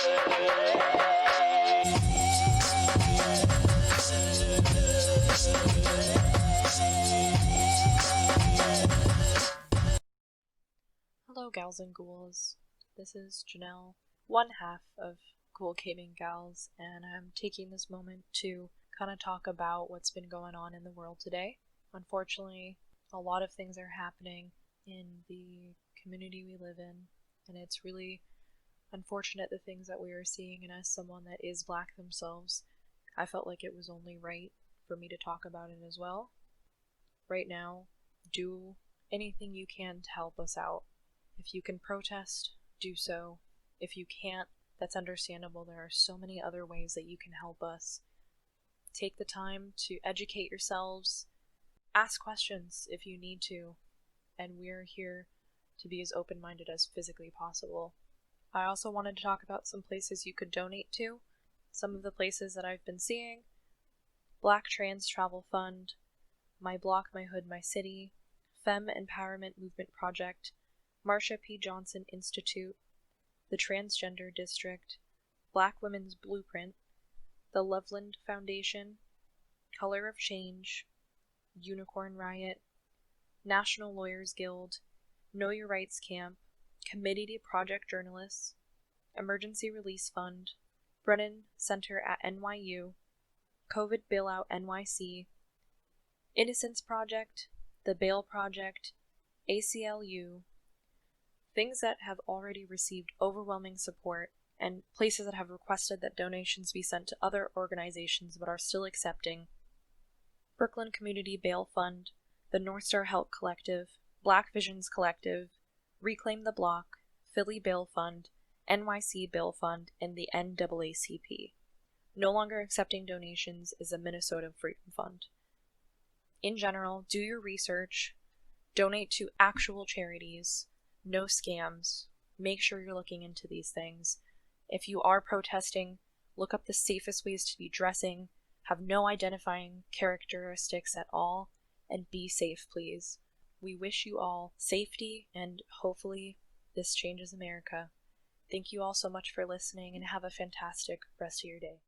Hello, gals and ghouls. This is Janel, one half of Ghoul Gaming Gals, and I'm taking this moment to kind of talk about what's been going on in the world today. Unfortunately, a lot of things are happening in the community we live in, and it's really unfortunate the things that we are seeing, and as someone that is Black themselves, I felt like it was only right for me to talk about it as well. Right now, do anything you can to help us out. If you can protest, do so. If you can't, that's understandable. There are so many other ways that you can help us. Take the time to educate yourselves. Ask questions if you need to. And we're here to be as open-minded as physically possible. I also wanted to talk about some places you could donate to. Some of the places that I've been seeing: Black Trans Travel Fund, My Block, My Hood, My City, Femme Empowerment Movement Project, Marsha P. Johnson Institute, the Transgender District, Black Women's Blueprint, the Loveland Foundation, Color of Change, Unicorn Riot, National Lawyers Guild, Know Your Rights Camp, Committee to Project Journalists, Emergency Release Fund, Brennan Center at NYU, COVID Bailout NYC, Innocence Project, the Bail Project, ACLU, things that have already received overwhelming support, and places that have requested that donations be sent to other organizations but are still accepting: Brooklyn Community Bail Fund, the North Star Help Collective, Black Visions Collective, Reclaim the Block, Philly Bail Fund, NYC Bail Fund, and the NAACP. No longer accepting donations is the Minnesota Freedom Fund. In general, do your research, donate to actual charities, no scams, make sure you're looking into these things. If you are protesting, look up the safest ways to be dressing, have no identifying characteristics at all, and be safe, please. We wish you all safety, and hopefully this changes America. Thank you all so much for listening, and have a fantastic rest of your day.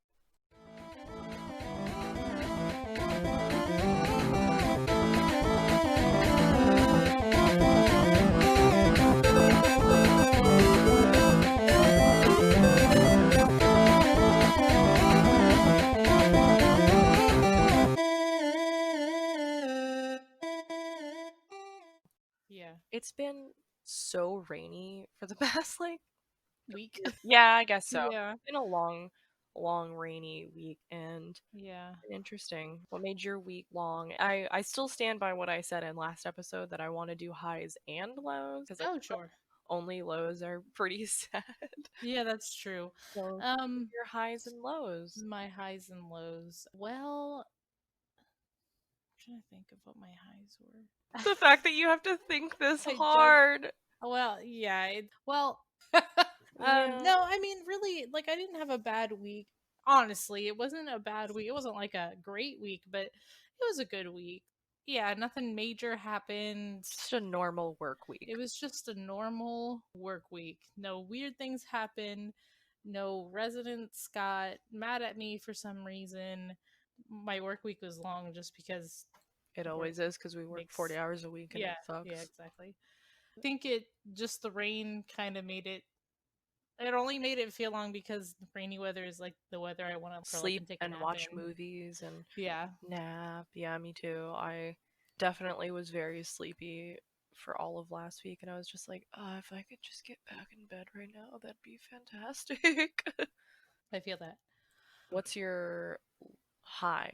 Yeah. It's been so rainy for the past, Week. yeah, I guess so. Yeah. It's been a long rainy week, and Yeah. interesting. What made your week long? I still stand by what I said in last episode, that I want to do highs and lows, because Oh, sure. only lows are pretty sad. Yeah, that's true. So your highs and lows. My highs and lows. Well, I'm trying to think of what my highs were. The fact that you have to think this I hard. Well, yeah. Yeah. No, I mean, really, like, I didn't have a bad week. Honestly, it wasn't a bad week. It wasn't like a great week, but it was a good week. Yeah, nothing major happened. Just a normal work week. It was just a normal work week. No weird things happened. No residents got mad at me for some reason. My work week was long just because It always is, because we work 40 hours a week, and it sucks. Yeah, exactly. I think the rain kind of made it. It only made it feel long because rainy weather is like the weather I want to sleep and take and a nap watch in. movies and Yeah. nap. Yeah, me too. I definitely was very sleepy for all of last week, and I was just like, if I could just get back in bed right now, that'd be fantastic. I feel that. What's your high?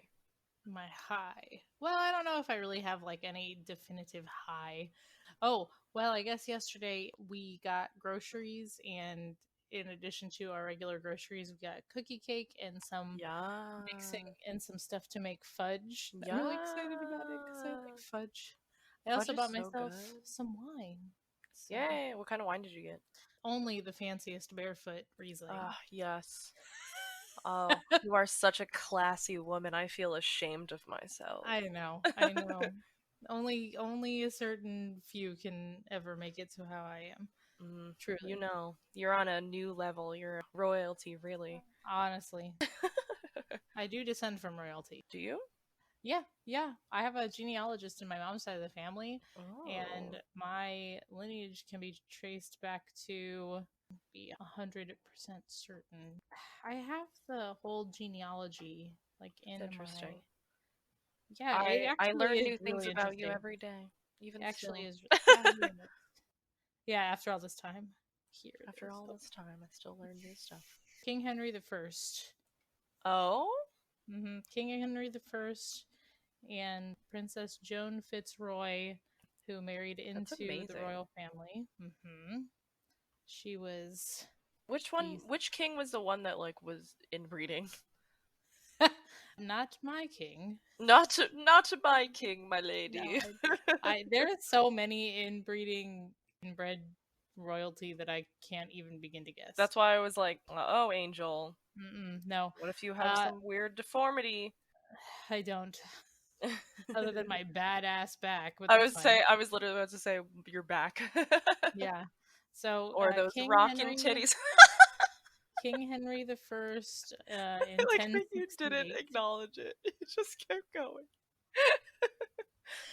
My high. Well, I don't know if I really have like any definitive high. Oh, well, I guess yesterday we got groceries, and in addition to our regular groceries, we got cookie cake and some mixing and some stuff to make fudge. Yeah. I'm really excited about it because I like fudge. I Fudge also is bought so myself good. some wine. So Yay! What kind of wine did you get? only the fanciest barefoot Riesling. Yes. Oh, you are such a classy woman. I feel ashamed of myself. I know. Only a certain few can ever make it to how I am. You Truly. know, you're on a new level. You're royalty, really. Honestly. I do descend from royalty. Do you? Yeah, yeah. I have a genealogist in my mom's side of the family, and Oh, my lineage can be traced back to be 100% certain. I have the whole genealogy like it's in my. interesting. Yeah, it I actually learn is new things really about you interesting. every day, It even actually still. is. Yeah, yeah, yeah. After all this time, here it After is. all Oh. this time, I still learn new stuff. King Henry the First. Oh, King Henry the First and Princess Joan Fitzroy, who married that's into the amazing. royal family. She was Which one? the Which king was the one that like was inbreeding? not my king. Not my king, my No, lady. I there are so many inbreeding inbred royalty that I can't even begin to guess. That's why I was like, oh, Angel. No, What if you have uh, some weird deformity? I don't. Other than my badass back, but I that's was fine. say I was literally about to say you're back. Yeah. So Or those rockin' titties. King Henry the First, in Like that you didn't 1068. acknowledge it. You just kept going.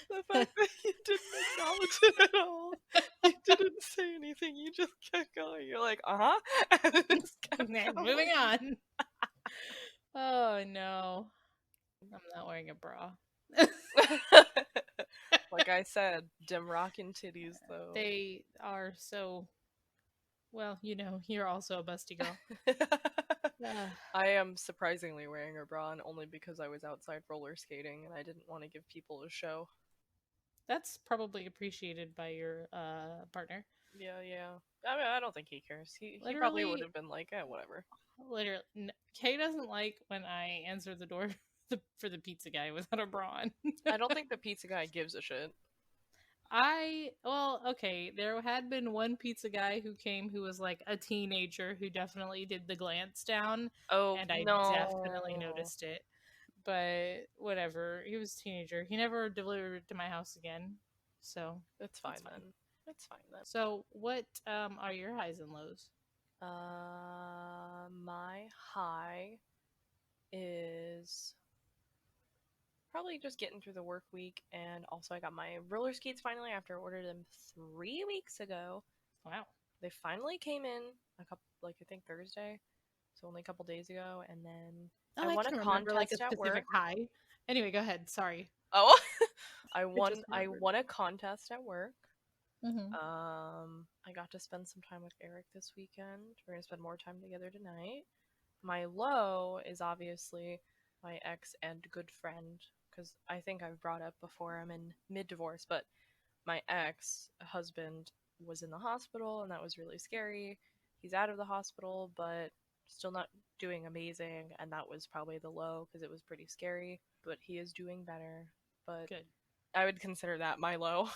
The fact that you didn't acknowledge it at all. You didn't say anything. You just kept going. You're like, uh huh, and then just kept Moving going. on. Oh no, I'm not wearing a bra. Like I said, dim rockin' titties though. They are so well. You're also a busty girl. Uh, I am surprisingly wearing a bra, and only because I was outside roller skating and I didn't want to give people a show. that's probably appreciated by your partner. Yeah, yeah. I mean, I don't think he cares. He probably would Literally, have been like, whatever. literally, Kay doesn't like when I answer the door for the pizza guy without a bra on. I don't think the pizza guy gives a shit. Well, okay, there had been one pizza guy who came who was like a teenager who definitely did the glance down, Oh and I definitely no, noticed it. But whatever, he was a teenager. He never delivered to my house again, so it's that's fine fine. then. It's fine then. So, what are your highs and lows? My high is probably just getting through the work week, and also I got my roller skates finally after I ordered them 3 weeks ago. Wow. They finally came in a couple, like I think Thursday, so only a couple days ago, and then Oh, I I won a can remember like a contest at specific work. high. Anyway, go ahead. Sorry, Oh, I just I remembered. won a contest at work. Mm-hmm. I got to spend some time with Eric this weekend. We're gonna spend more time together tonight. My low is obviously my ex and good friend, because I think I've brought up before I'm in mid divorce, but my ex husband was in the hospital, and that was really scary. He's out of the hospital, but still not doing amazing, and that was probably the low because it was pretty scary. But he is doing better. But Good. I would consider that my low.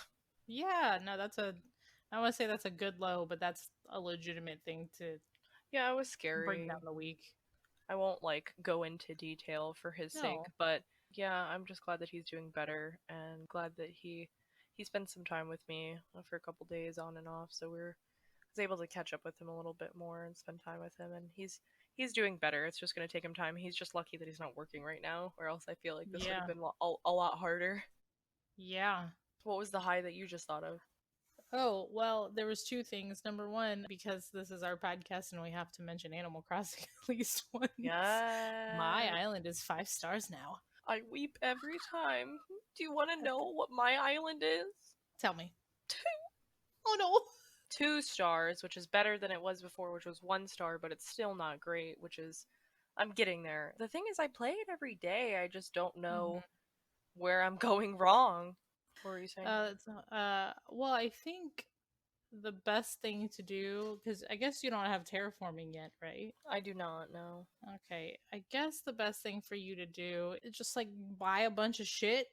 Yeah, no, I want to say that's a good low, but that's a legitimate thing to Yeah, it was bring down scary. the week. I won't like go into detail for his sake, No. but yeah, I'm just glad that he's doing better and glad that he spent some time with me for a couple days on and off, so we're was able to catch up with him a little bit more and spend time with him, and he's doing better. It's just going to take him time. He's just lucky that he's not working right now, or else I feel like this would have Yeah. been a lot harder. Yeah. What was the high that you just thought of? Oh, well, there was two things. Number one, because this is our podcast and we have to mention Animal Crossing at least once. My Yeah, island is 5 stars now. I weep every time. Do you want to know what my island is? Tell me. Two. Oh no. 2 stars, which is better than it was before, which was 1 star, but it's still not great, which is I'm getting there. The thing is I play it every day. I just don't know Mm-hmm. where I'm going wrong. What were you saying? Well, I think the best thing to do, because I guess you don't have terraforming yet, right? I do not know. Okay, I guess the best thing for you to do is just like buy a bunch of shit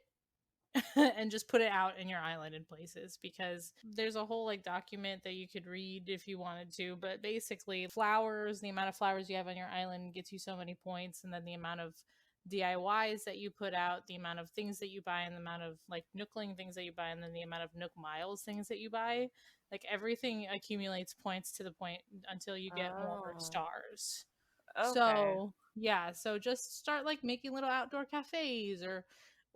and just put it out in your island in places, because there's a whole like document that you could read if you wanted to, but basically flowers, the amount of flowers you have on your island gets you so many points, and then the amount of DIYs that you put out, the amount of things that you buy, and the amount of like Nookling things that you buy, and then the amount of Nook Miles things that you buy. Like everything accumulates points to the point until you get more Oh, stars. okay. So yeah, so just start like making little outdoor cafes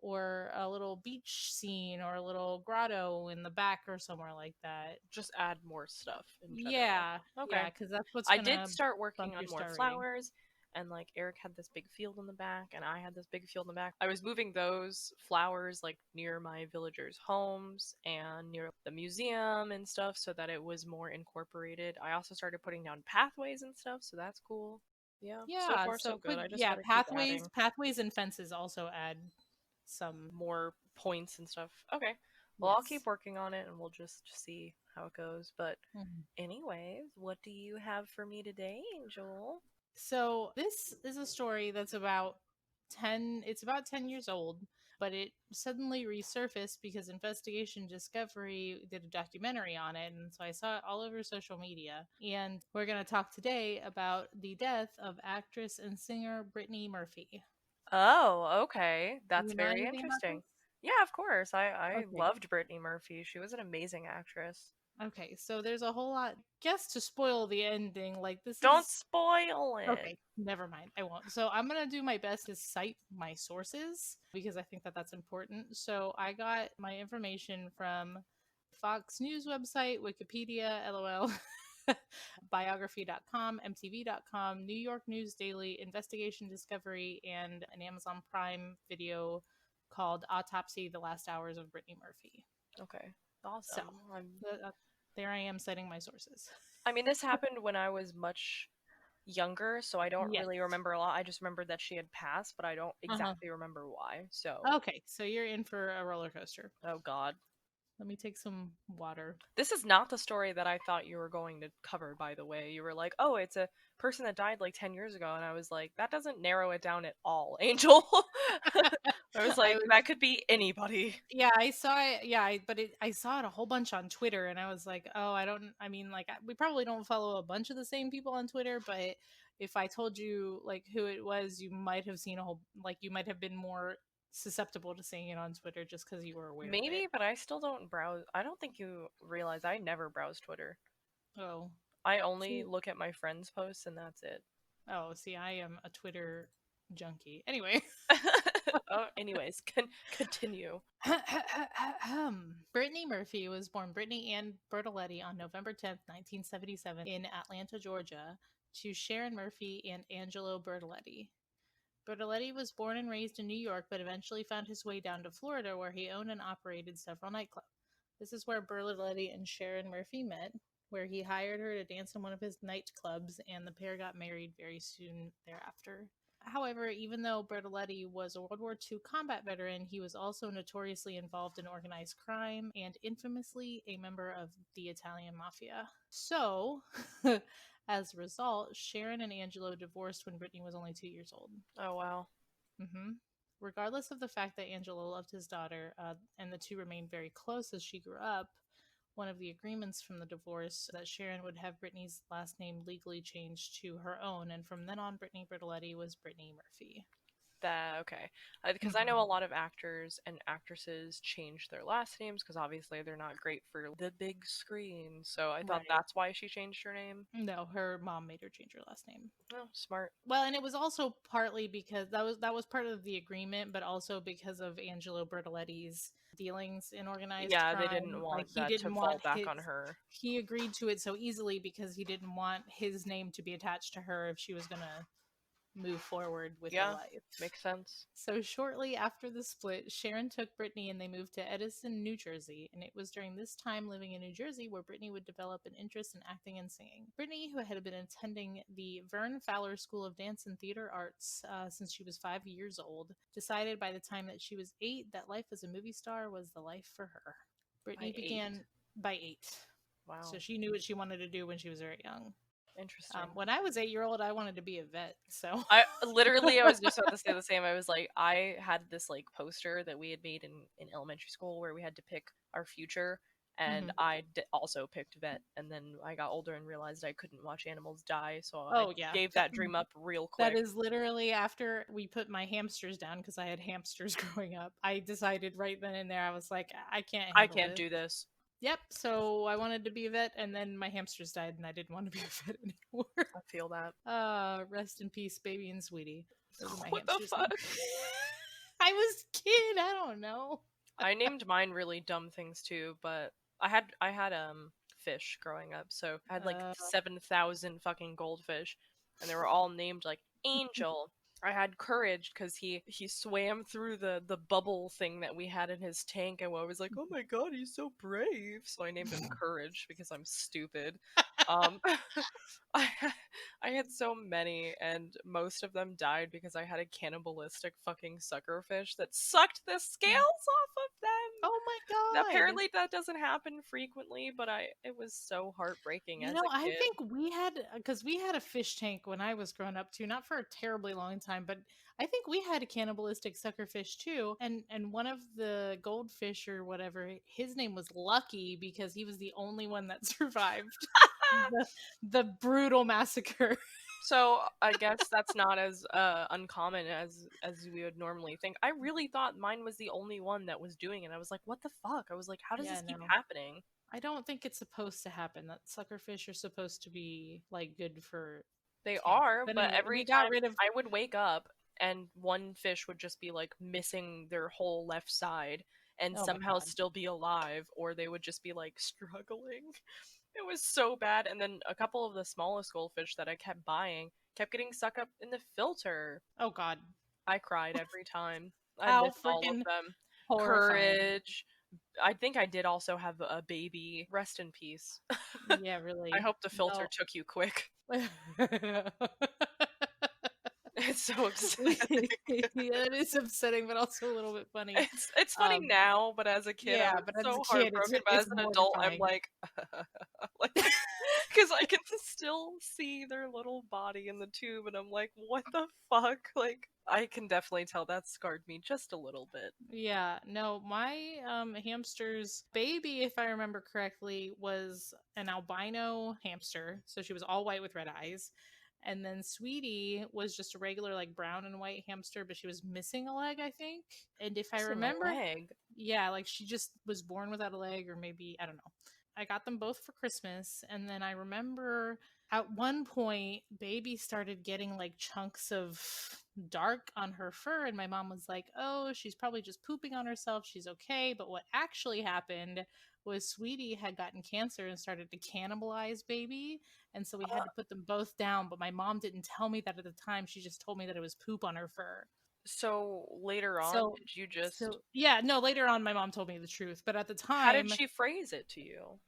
or a little beach scene or a little grotto in the back or somewhere like that. Just add more stuff in general. Yeah, Okay. yeah, because that's what's I did gonna start bump working on your more star rating. flowers, and like Eric had this big field in the back, and I had this big field in the back. I was moving those flowers like near my villagers' homes and near the museum and stuff so that it was more incorporated. I also started putting down pathways and stuff, so that's cool. Yeah, so Yeah, far so so good. put I just yeah, gotta keep pathways, adding pathways and fences also add some. more points and stuff. Okay. Well, I'll Yes. keep working on it and we'll just see how it goes. But, Mhm. anyways, what do you have for me today, Angel? So this is a story that's about 10 it's about 10 years old, but it suddenly resurfaced because Investigation Discovery did a documentary on it, and so I saw it all over social media. And we're going to talk today about the death of actress and singer Brittany Murphy. Oh, okay. Do That's you know very anything about interesting. this? Yeah, of course. I Okay. loved Brittany Murphy. She was an amazing actress. Okay, so there's a whole lot. Guess to spoil the ending, like this Don't is spoil it. okay. Never mind, I won't. So I'm gonna do my best to cite my sources because I think that that's important. So I got my information from Fox News website, Wikipedia, LOL, biography.com, MTV.com, New York News Daily, Investigation Discovery, and an Amazon Prime video called Autopsy: The Last Hours of Brittany Murphy. Okay. So Awesome. there I am citing my sources. I mean, this happened when I was much younger, so I don't Yes. really remember a lot. I just remember that she had passed, but I don't Uh-huh. exactly remember why. So, Okay, so you're in for a roller coaster. oh god. Let me take some water. This is not the story that I thought you were going to cover, by the way. You were like, oh, it's a person that died like 10 years ago. And I was like, that doesn't narrow it down at all, Angel. I was I like, was that could be anybody. yeah, I saw it. Yeah, I saw it a whole bunch on Twitter, and I was like, oh, I don't. I mean, like we probably don't follow a bunch of the same people on Twitter, but if I told you like who it was, you might have seen a whole like you might have been more susceptible to seeing it on Twitter just because you were aware of it. Maybe, but I still don't browse. I don't think you realize I never browse Twitter. Oh, I only see, look at my friends' posts, and that's it. see, I am a Twitter junkie. Anyway. Oh, anyways, continue. Brittany Murphy was born Brittany Ann Bertoletti on November 10th, 1977, in Atlanta, Georgia, to Sharon Murphy and Angelo Bertoletti. Bertoletti was born and raised in New York, but eventually found his way down to Florida, where he owned and operated several nightclubs. This is where Bertoletti and Sharon Murphy met, where he hired her to dance in one of his nightclubs, and the pair got married very soon thereafter. However, even though Bertoletti was a World War II combat veteran, he was also notoriously involved in organized crime and infamously a member of the Italian mafia. So, as a result, Sharon and Angelo divorced when Brittany was only 2 years old. Oh, wow. Hmm. Regardless of the fact that Angelo loved his daughter and the two remained very close as she grew up, one of the agreements from the divorce that Sharon would have Brittany's last name legally changed to her own, and from then on, Brittany Bertoletti was Brittany Murphy. That okay, because I know a Hmm. lot of actors and actresses change their last names because obviously they're not great for the big screen. So I thought Right. that's why she changed her name. No, her mom made her change her last name. Oh, smart. Well, and it was also partly because that was part of the agreement, but also because of Angelo Bertoletti's dealings in organized Yeah, they didn't crime. Like want he that to didn't fall want back his on her. he agreed to it so easily because he didn't want his name to be attached to her if she was going to move forward with her Yeah, life. makes sense. So shortly after the split, Sharon took Brittany and they moved to Edison, New Jersey. And it was during this time living in New Jersey where Brittany would develop an interest in acting and singing. Brittany, who had been attending the Vern Fowler School of Dance and Theater Arts since she was 5 years old, decided by the time that she was 8 that life as a movie star was the life for her. By Brittany 8. began by 8. So Wow, she knew what she wanted to do when she was very young. interesting. When I was 8 year old, I wanted to be a vet. So I was just about to say the same. I was like, I had this like poster that we had made in elementary school where we had to pick our future, and Mhm. also picked vet. And then I got older and realized I couldn't watch animals die, so I Oh yeah. gave that dream up real That quick. is literally after we put my hamsters down because I had hamsters growing up. I decided right then and there, I was like, I can't I handle can't this. do this. Yep. So I wanted to be a vet, and then my hamsters died, and I didn't want to be a vet anymore. I feel that. Rest in peace, baby and sweetie. Those are my What the hamsters now. fuck? I was a kid. I don't know. I named mine really dumb things too, but I had fish growing up, so I had like Uh, 7,000 fucking goldfish, and they were all named like Angel. I had Courage because he swam through the bubble thing that we had in his tank, and I was like, oh my god, he's so brave. So I named him Courage because I'm stupid. Um, I I had so many, and most of them died because I had a cannibalistic fucking suckerfish that sucked the scales off of them. oh my god. Apparently, that doesn't happen frequently, but it was so heartbreaking You as know, a I kid. think we had because we had a fish tank when I was growing up too, not for a terribly long time, but I think we had a cannibalistic suckerfish too. And one of the goldfish or whatever, his name was Lucky because he was the only one that survived the brutal massacre. So I guess that's not as uncommon as we would normally think. I really thought mine was the only one that was doing it. I was like, what the fuck? I was like, how does Yeah, this keep no. happening? I don't think it's supposed to happen. That suckerfish are supposed to be like good for They tank. are, But but anyway, every we got time rid of I would wake up and one fish would just be like missing their whole left side and oh my somehow god. still be alive, or they would just be like struggling. It was so bad. And then a couple of the smallest goldfish that I kept buying kept getting stuck up in the filter. Oh god. I cried every time. I How miss all of freaking them. horrifying. Courage. I think I did also have a baby. Rest in peace. Yeah, I really. hope the filter No. took you quick. It's so upsetting. Yeah, it is upsetting, but also a little bit funny. It's funny Um, now, but as a kid, I yeah, was but as a so kid, heartbroken. But it's as an adult, I'm mortifying. like, like, because I can still see their little body in the tube, and I'm like, what the fuck? Like, I can definitely tell that scarred me just a little bit. Yeah, no, my hamster's baby, if I remember correctly, was an albino hamster. So she was all white with red eyes. And then Sweetie was just a regular, like brown and white hamster, but she was missing a leg, I think. And if I Missing a remember, leg. yeah, like she just was born without a leg, or maybe, I don't know. I got them both for Christmas. And then I remember at one point, baby started getting like chunks of dark on her fur, and my mom was like, oh, she's probably just pooping on herself, she's okay. But what actually happened was Sweetie had gotten cancer and started to cannibalize baby, and so we Uh, had to put them both down. But my mom didn't tell me that at the time, she just told me that it was poop on her fur. so later on, so did you just? so yeah, no, later on my mom told me the truth, but at the How did time she phrase it to you?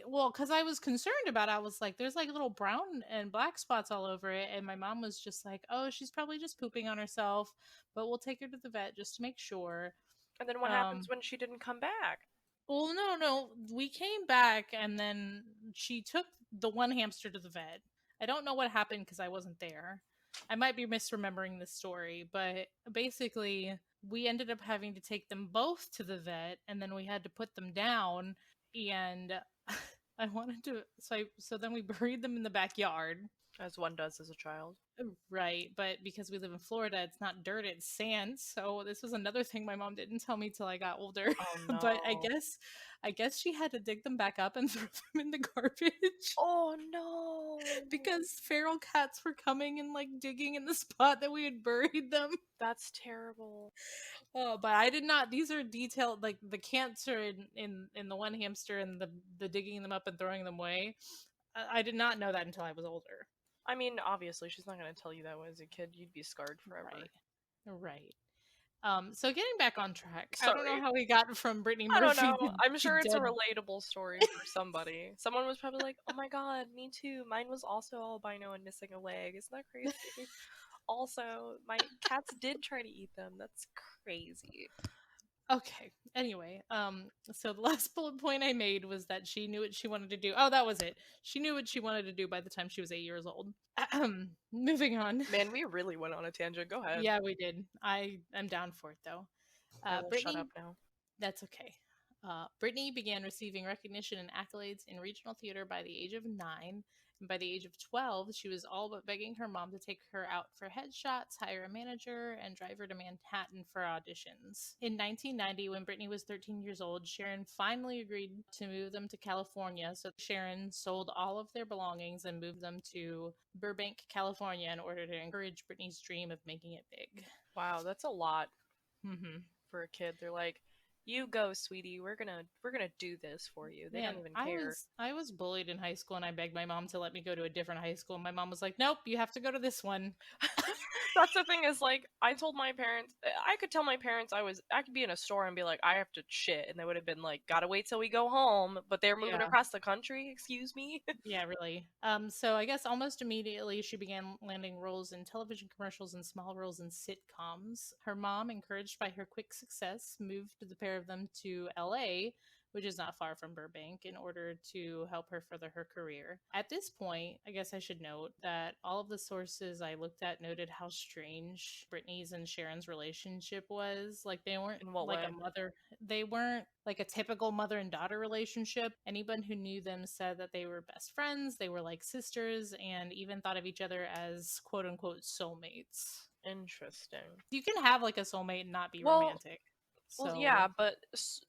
well, because I was concerned about it, I was like, there's like little brown and black spots all over it. And my mom was just like, oh, she's probably just pooping on herself, but we'll take her to the vet just to make sure. And then what happens Um, when she didn't come back? well, no, we came back and then she took the one hamster to the vet. I don't know what happened because I wasn't there. I might be misremembering the story, but basically, we ended up having to take them both to the vet, and then we had to put them down. And I wanted to, so then we buried them in the backyard. As one does as a child. Right, but because we live in Florida, it's not dirt, it's sand. So this was another thing my mom didn't tell me till I got older. Oh But no. I guess she had to dig them back up and throw them in the garbage Oh no. because feral cats were coming and like digging in the spot that we had buried them. That's terrible. Oh, but I did not. These are detailed, like the cancer in the one hamster and the digging them up and throwing them away. I did not know that until I was older. I mean, obviously, she's not going to tell you that as a kid. You'd be scarred forever. Right, right. So getting back on track, I don't know Sorry. how we got from Brittany I don't Murphy know. I'm to sure it's a dead. relatable story for somebody. Someone was probably like, oh my god, me too. Mine was also albino and missing a leg. Isn't that crazy? Also, my cats did try to eat them. That's crazy. Okay. Anyway, so the last bullet point I made was that she knew what she wanted to do. Oh, that was it. She knew what she wanted to do by the time she was 8 years old. Moving on. Man, we really went on a tangent. Go ahead. Yeah, we did. I am down for it though. I will shut Brittany, up now. that's okay. Brittany began receiving recognition and accolades in regional theater by the age of 9. And by the age of 12, she was all but begging her mom to take her out for headshots, hire a manager, and drive her to Manhattan for auditions. In 1990, when Brittany was 13 years old, Sharon finally agreed to move them to California. So Sharon sold all of their belongings and moved them to Burbank, California, in order to encourage Brittany's dream of making it big. Wow, that's a lot Mm-hmm. for a kid. They're like, "You go, sweetie. We're gonna do this for you." They don't Man, even I care. was I was bullied in high school and I begged my mom to let me go to a different high school. And my mom was like, "Nope, you have to go to this one." That's the thing is like I told my parents I could tell my parents I could be in a store and be like I have to shit and they would have been like gotta wait till we go home but they're moving Yeah. across the country, excuse me. Yeah, really. So I guess almost immediately she began landing roles in television commercials and small roles in sitcoms. Her mom, encouraged by her quick success, moved the pair of them to LA, which is not far from Burbank, in order to help her further her career. At this point, I guess I should note that all of the sources I looked at noted how strange Brittany's and Sharon's relationship was. Like they weren't In what like a way? mother they weren't like a typical mother and daughter relationship. Anyone who knew them said that they were best friends, they were like sisters, and even thought of each other as quote unquote soulmates. Interesting. You can have like a soulmate and not be Well, romantic. well, So, yeah, but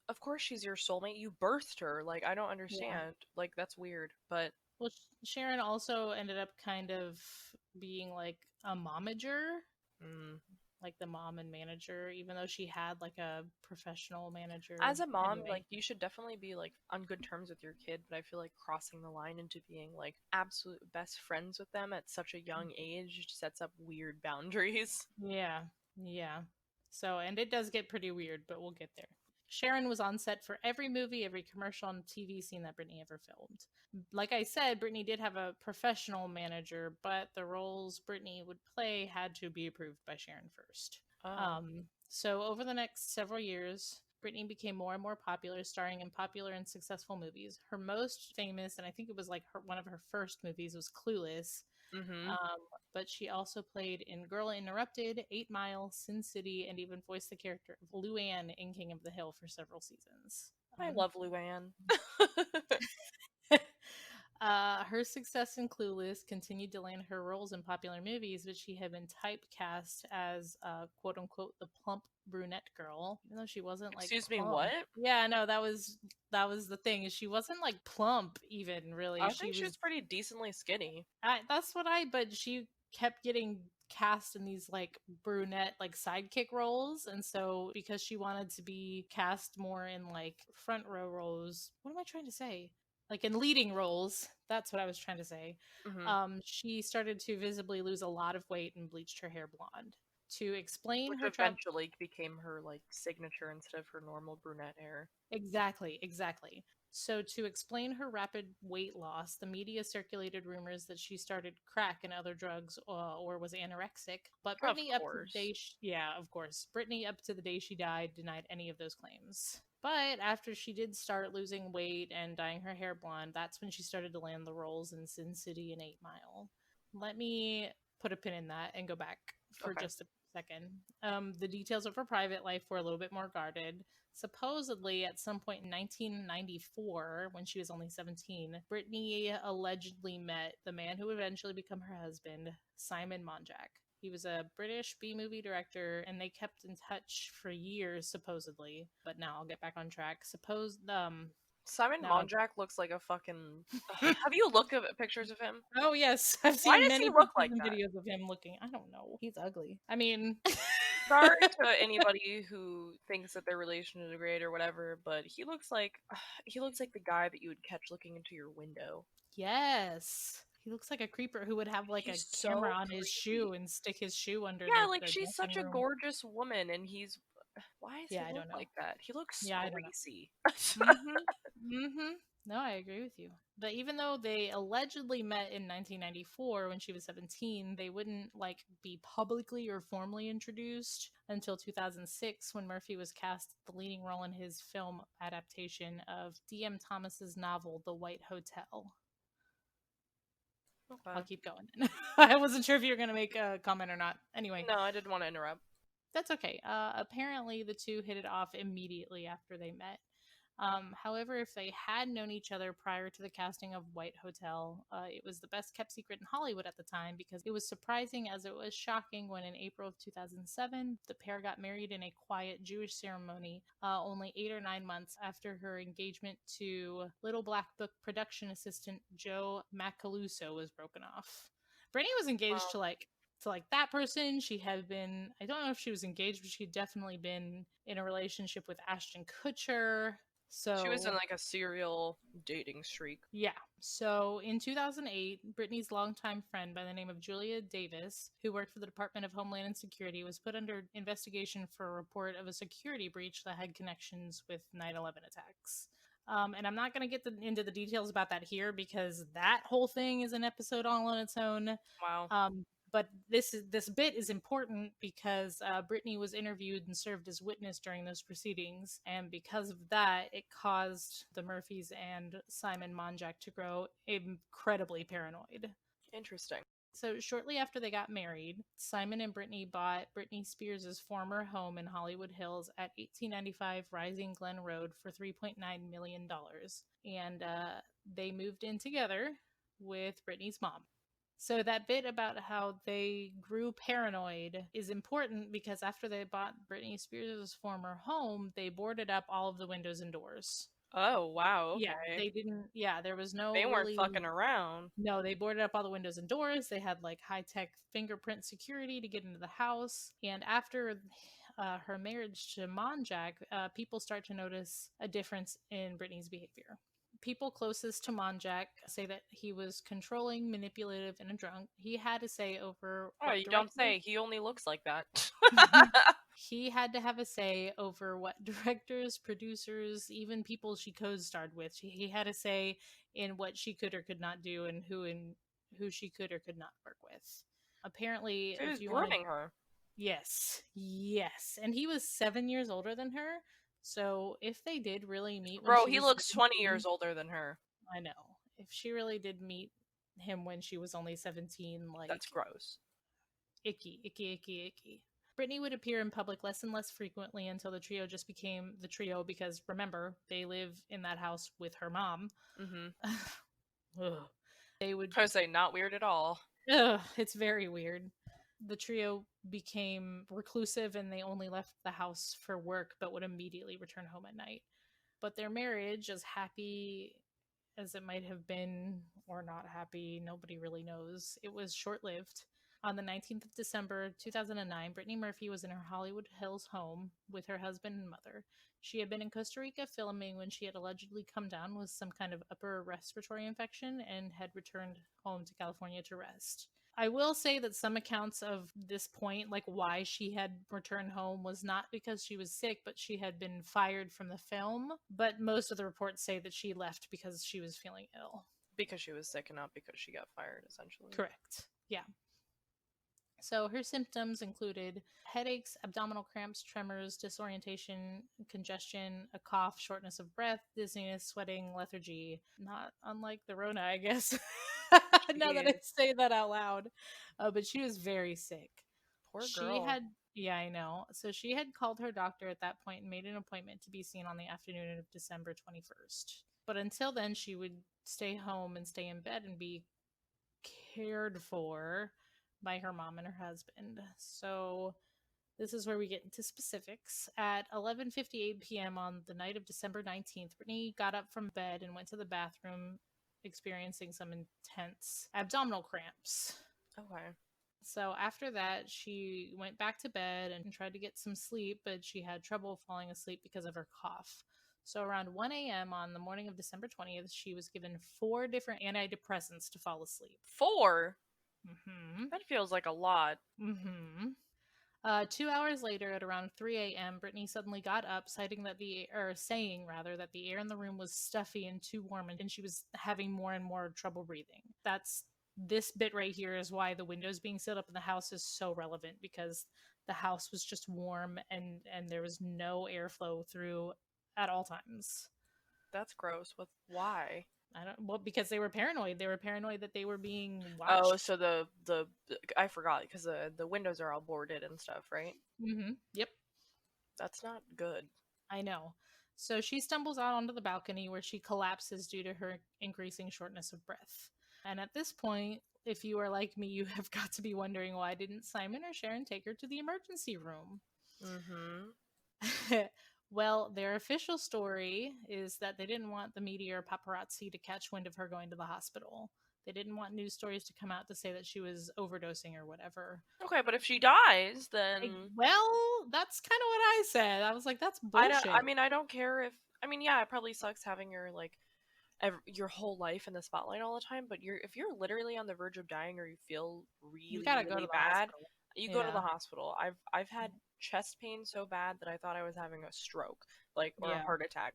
of course she's your soulmate. You birthed her. Like I don't yeah. understand. Like that's weird. But Well, Sharon also ended up kind of being like a momager, mm, like the mom and manager, even though she had like a professional manager as a mom, anyway. like you should definitely be like on good terms with your kid, but I feel like crossing the line into being like absolute best friends with them at such a young age sets up weird boundaries. Yeah, yeah. So, and it does get pretty weird, but we'll get there. Sharon was on set for every movie, every commercial, and TV scene that Brittany ever filmed. Like I said, Brittany did have a professional manager, but the roles Brittany would play had to be approved by Sharon first. Oh. So, over the next several years, Brittany became more and more popular, starring in popular and successful movies. Her most famous, and I think it was like one of her first movies, was Clueless, Mm-hmm. um, but she also played in Girl Interrupted, 8 Mile, Sin City, and even voiced the character of Luann in King of the Hill for several seasons. I love Luann. Her success in Clueless continued to land her roles in popular movies, but she had been typecast as quote unquote the plump brunette girl, even though she wasn't like Excuse me, what? plump. Yeah, no, that was the thing is she wasn't like plump even really. I She think she was was pretty decently skinny. that's what but she kept getting cast in these like brunette like sidekick roles, and so because she wanted to be cast more in like front row roles, what am I trying to say, like in leading roles, that's what I was trying to say. Mm-hmm. She started to visibly lose a lot of weight and bleached her hair blonde to explain Which her travel. eventually became her like signature instead of her normal brunette hair. Exactly, exactly. So, to explain her rapid weight loss, the media circulated rumors that she started crack and other drugs, or was anorexic. But Of Brittany, up to the course. day, yeah, of course, Brittany, up to the day she died, denied any of those claims. But after she did start losing weight and dyeing her hair blonde, that's when she started to land the roles in Sin City and 8 Mile. Let me put a pin in that and go back for Okay. just a second. The details of her private life were a little bit more guarded. Supposedly, at some point in 1994, when she was only 17, Brittany allegedly met the man who would eventually become her husband, Simon Monjack. He was a British B movie director, and they kept in touch for years, supposedly. But now I'll get back on track. Simon Now, Monjack looks like a fucking. Have you looked at pictures of him? oh yes, I've Why seen does he many look pictures like and that? videos of him looking. I don't know. He's ugly. I mean, Sorry to anybody who thinks that their relation is great or whatever, but he looks like the guy that you would catch looking into your window. yes. He looks like a creeper who would have like a He's camera so on his shoe creepy. and stick his shoe under Yeah, like the she's dressing such a room. gorgeous woman, and he's. Why does he Yeah, I look don't know. like that? He looks Yeah, I don't know. greasy. Mm-hmm. No, I agree with you. But even though they allegedly met in 1994 when she was 17, they wouldn't like be publicly or formally introduced until 2006 when Murphy was cast the leading role in his film adaptation of D.M. Thomas's novel The White Hotel. I'll Okay. keep going. I wasn't sure if you were going to make a comment or not. Anyway, No, I didn't want to interrupt. that's okay. Apparently, the two hit it off immediately after they met. However, if they had known each other prior to the casting of White Hotel, it was the best kept secret in Hollywood at the time because it was surprising as it was shocking when in April of 2007, the pair got married in a quiet Jewish ceremony only 8 or 9 months after her engagement to Little Black Book production assistant Joe Macaluso was broken off. Brittany was engaged Wow. to like that person. She had been, I don't know if she was engaged, but she'd definitely been in a relationship with Ashton Kutcher. She was in So, like a serial dating streak. yeah. So in 2008, Brittany's longtime friend by the name of Julia Davis, who worked for the Department of Homeland Security, was put under investigation for a report of a security breach that had connections with 9/11 attacks. And I'm not going to get into the details about that here because that whole thing is an episode all on its own. Wow. Um, but this bit is important because Brittany was interviewed and served as witness during those proceedings, and because of that, it caused the Murphys and Simon Monjack to grow incredibly paranoid. Interesting. So shortly after they got married, Simon and Brittany bought Britney Spears' former home in Hollywood Hills at 1895 Rising Glen Road for $3.9 million. And they moved in together with Britney's mom. So that bit about how they grew paranoid is important because after they bought Britney Spears' former home, they boarded up all of the windows and doors. Oh, wow, Yeah, okay. they didn't. Yeah, there was no They weren't really. fucking around. No, they boarded up all the windows and doors. They had like high tech fingerprint security to get into the house. And after her marriage to Monjack, people start to notice a difference in Brittany's behavior. People closest to Monjack say that he was controlling, manipulative, and a drunk. He had a say over Oh, what you don't directors. say. He only looks like that. He had to have a say over what directors, producers, even people she co-starred with. He had a say in what she could or could not do and who she could or could not work with. Apparently, He if was you want to, grooming her. yes, yes, and he was 7 years older than her. So if they did really meet when Bro, she he was looks 20 17, years older than her. I know. If she really did meet him when she was only 17, That's like gross. icky, icky, icky, icky. Brittany would appear in public less and less frequently until the trio just became the trio because remember, they live in that house with her mom. Mm-hmm. Ugh. They would, I say not weird at all. it's very weird. The trio became reclusive and they only left the house for work but would immediately return home at night. But their marriage, as happy as it might have been or not happy, nobody really knows. It was short lived. On the 19th of December 2009, Brittany Murphy was in her Hollywood Hills home with her husband and mother. She had been in Costa Rica filming when she had allegedly come down with some kind of upper respiratory infection and had returned home to California to rest. I will say that some accounts of this point, like why she had returned home, was not because she was sick, but she had been fired from the film. But most of the reports say that she left because she was feeling ill. Because she was sick and not because she got fired, essentially. Correct. Yeah. So her symptoms included headaches, abdominal cramps, tremors, disorientation, congestion, a cough, shortness of breath, dizziness, sweating, lethargy. Not unlike the Rona, I guess. Now that I Jeez. say that out loud. But she was very sick. Poor She girl. had, yeah, I know. So she had called her doctor at that point and made an appointment to be seen on the afternoon of December 21st. But until then, she would stay home and stay in bed and be cared for by her mom and her husband. So this is where we get into specifics. At 11:58 p.m. on the night of December 19th, Brittany got up from bed and went to the bathroom experiencing some intense abdominal cramps. Okay. So after that, she went back to bed and tried to get some sleep, but she had trouble falling asleep because of her cough. So around 1 a.m. on the morning of December 20th, she was given 4 different antidepressants to fall asleep. 4? Mm-hmm. That feels like a lot. Mm-hmm. 2 hours later, at around 3 a.m., Brittany suddenly got up, saying that the air in the room was stuffy and too warm, and she was having more and more trouble breathing. That's this bit right here is why the windows being sealed up in the house is so relevant because the house was just warm and there was no airflow through at all times. That's gross. Why? I don't well because they were paranoid. They were paranoid that they were being Oh, watched. so the I forgot because the windows are all boarded and stuff, right? Mm-hmm. Yep. That's not good. I know. So she stumbles out onto the balcony where she collapses due to her increasing shortness of breath. And at this point, if you are like me, you have got to be wondering, why didn't Simon or Sharon take her to the emergency room? Well, their official story is that they didn't want the media or paparazzi to catch wind of her going to the hospital. They didn't want news stories to come out to say that she was overdosing or whatever. Okay, but if she dies, then Well, that's kind of what I said. I was like, that's bullshit. I don't care if. I mean, yeah, it probably sucks having your your whole life in the spotlight all the time. But if you're literally on the verge of dying or you feel You really gotta go to really the bad, hospital. you go to Yeah. the hospital. I've had chest pain so bad that I thought I was having a stroke, or a Yeah. heart attack.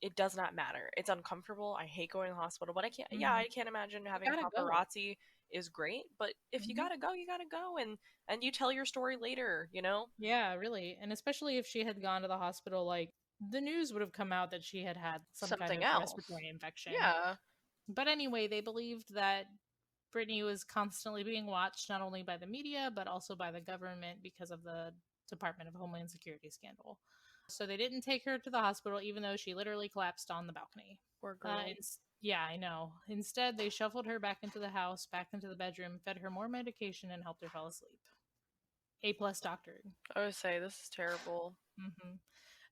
It does not matter. It's uncomfortable. I hate going to the hospital, but I can't. Yeah, Hmm. I can't imagine You having gotta go. paparazzi is great. But if you Hmm. gotta go, you gotta go, and you tell your story later. You know. Yeah, really. And especially if she had gone to the hospital, like, the news would have come out that she had had some kind Something of else. respiratory infection. Yeah. But anyway, they believed that Brittany was constantly being watched not only by the media, but also by the government because of the Department of Homeland Security scandal. So they didn't take her to the hospital, even though she literally collapsed on the balcony. Poor girl. Yeah, I know. Instead, they shuffled her back into the house, back into the bedroom, fed her more medication, and helped her fall asleep. A plus doctored. I would say this is terrible. Hmm.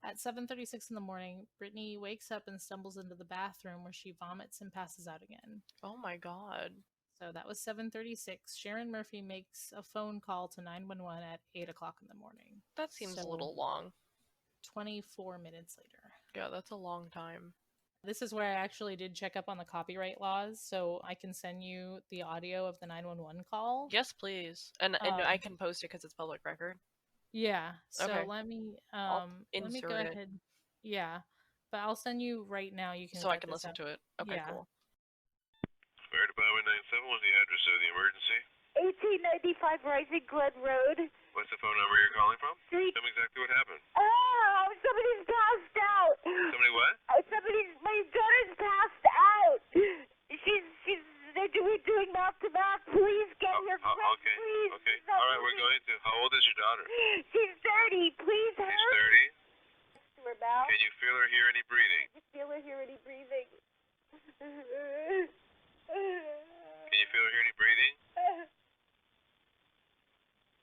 At 7:36 in the morning, Brittany wakes up and stumbles into the bathroom where she vomits and passes out again. Oh my god. So that was 7:36. Sharon Murphy makes a phone call to 911 at 8 o'clock in the morning. That seems a So little long. 24 minutes later. Yeah, that's a long time. This is where I actually did check up on the copyright laws, so I can send you the audio of the 911 call. Yes, please. And I Um, can post it because it's public record. yeah. So Okay. I'll let me go insert it ahead. Yeah. But I'll send you right now. You can so I get can this listen up. to it. Okay, Yeah. cool. Fire Department 97, what's the address of the emergency? 1895 Rising Glen Road. What's the phone number you're calling from? Street. Tell me exactly what happened. Oh, somebody's passed out. Somebody what? My daughter's passed out. We're doing mouth to mouth. Please get your friend, Okay, please. okay. All right, we're going to. How old is your daughter? She's 30. Please She's hurry. 30. To her mouth. Can you feel or hear any breathing? I can feel her hear any breathing. Can you feel or hear any breathing?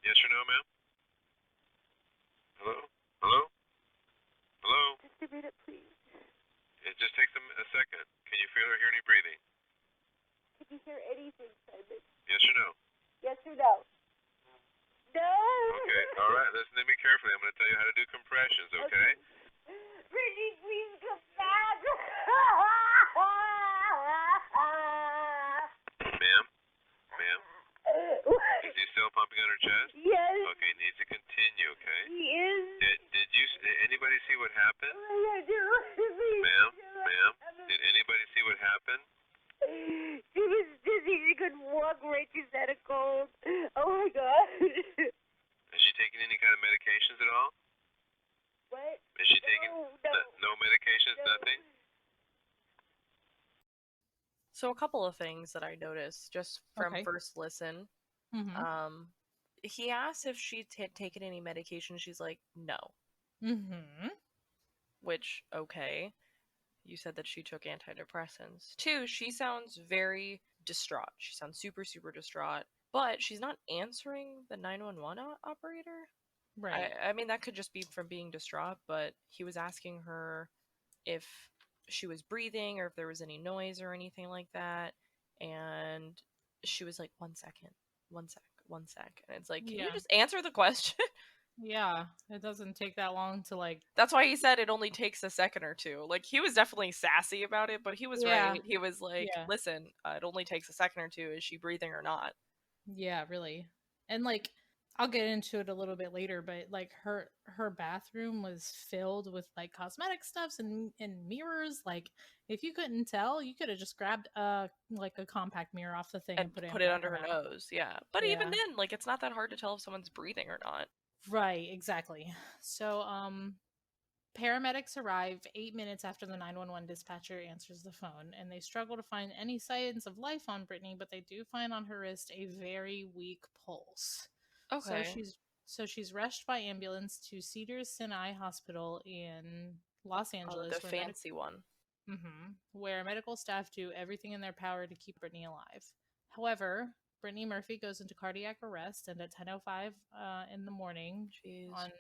Yes or no, ma'am? Hello? Hello? Hello? Just a minute, please. It just takes a second. Can you feel or hear any breathing? Can you hear anything, Simon? Yes or no? Yes or no? No. Okay, all right. Listen to me carefully. I'm going to tell you how to do compressions, okay? Brittany, please come back. Ma'am? Ma'am? Is he still pumping on her chest? Yes. Okay, needs to continue, okay? He is. Did anybody see what happened? Ma'am, Ma'am? Did anybody see what happened? She was dizzy. She couldn't walk right. She's had a cold. Oh my god. Is she taking any kind of medications at all? What? Is she taking no medications, No. nothing? So a couple of things that I noticed just from Okay. first listen. Mm-hmm. He asked if she'd taken any medication. She's like, no. Mm-hmm. Which, okay. You said that she took antidepressants. Two, she sounds very distraught. She sounds super, super distraught. But she's not answering the 911 operator. Right. I mean, that could just be from being distraught, but he was asking her if she was breathing or if there was any noise or anything like that. And she was like, 1 second, 1 sec, 1 sec. And it's like, can you Yeah. just answer the question? Yeah. It doesn't take that long to, like. That's why he said it only takes a second or two. Like, he was definitely sassy about it, but he was Yeah. right. He was like, Yeah. listen, it only takes a second or two. Is she breathing or not? Yeah, really. And, like, I'll get into it a little bit later, but, like, her bathroom was filled with, like, cosmetic stuffs and mirrors. Like, if you couldn't tell, you could have just grabbed a compact mirror off the thing and put it under her mouth. nose. Yeah. But even then, like, it's not that hard to tell if someone's breathing or not. Right, exactly. So, paramedics arrive 8 minutes after the 911 dispatcher answers the phone, and they struggle to find any signs of life on Brittany, but they do find on her wrist a very weak pulse. Okay. So she's rushed by ambulance to Cedars Sinai Hospital in Los Oh, Angeles, the fancy one. where medical staff do everything in their power to keep Brittany alive. However, Brittany Murphy goes into cardiac arrest, and at 10:05 in the morning Jeez. on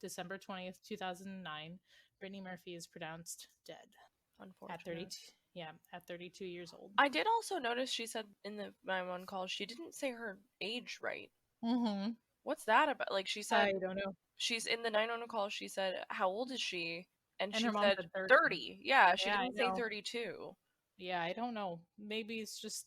December 20th, 2009, Brittany Murphy is pronounced dead at Unfortunate. 32. Yeah, at 32 years old. I did also notice she said in the 911 call she didn't say her age right. Mm-hmm. What's that about? Like she said I don't know. she's in the 911 call. She said, "How old is she?" And And she her mom said said 30. 30. Yeah, she Yeah, I didn't say know. 32. Yeah, I don't know. Maybe it's just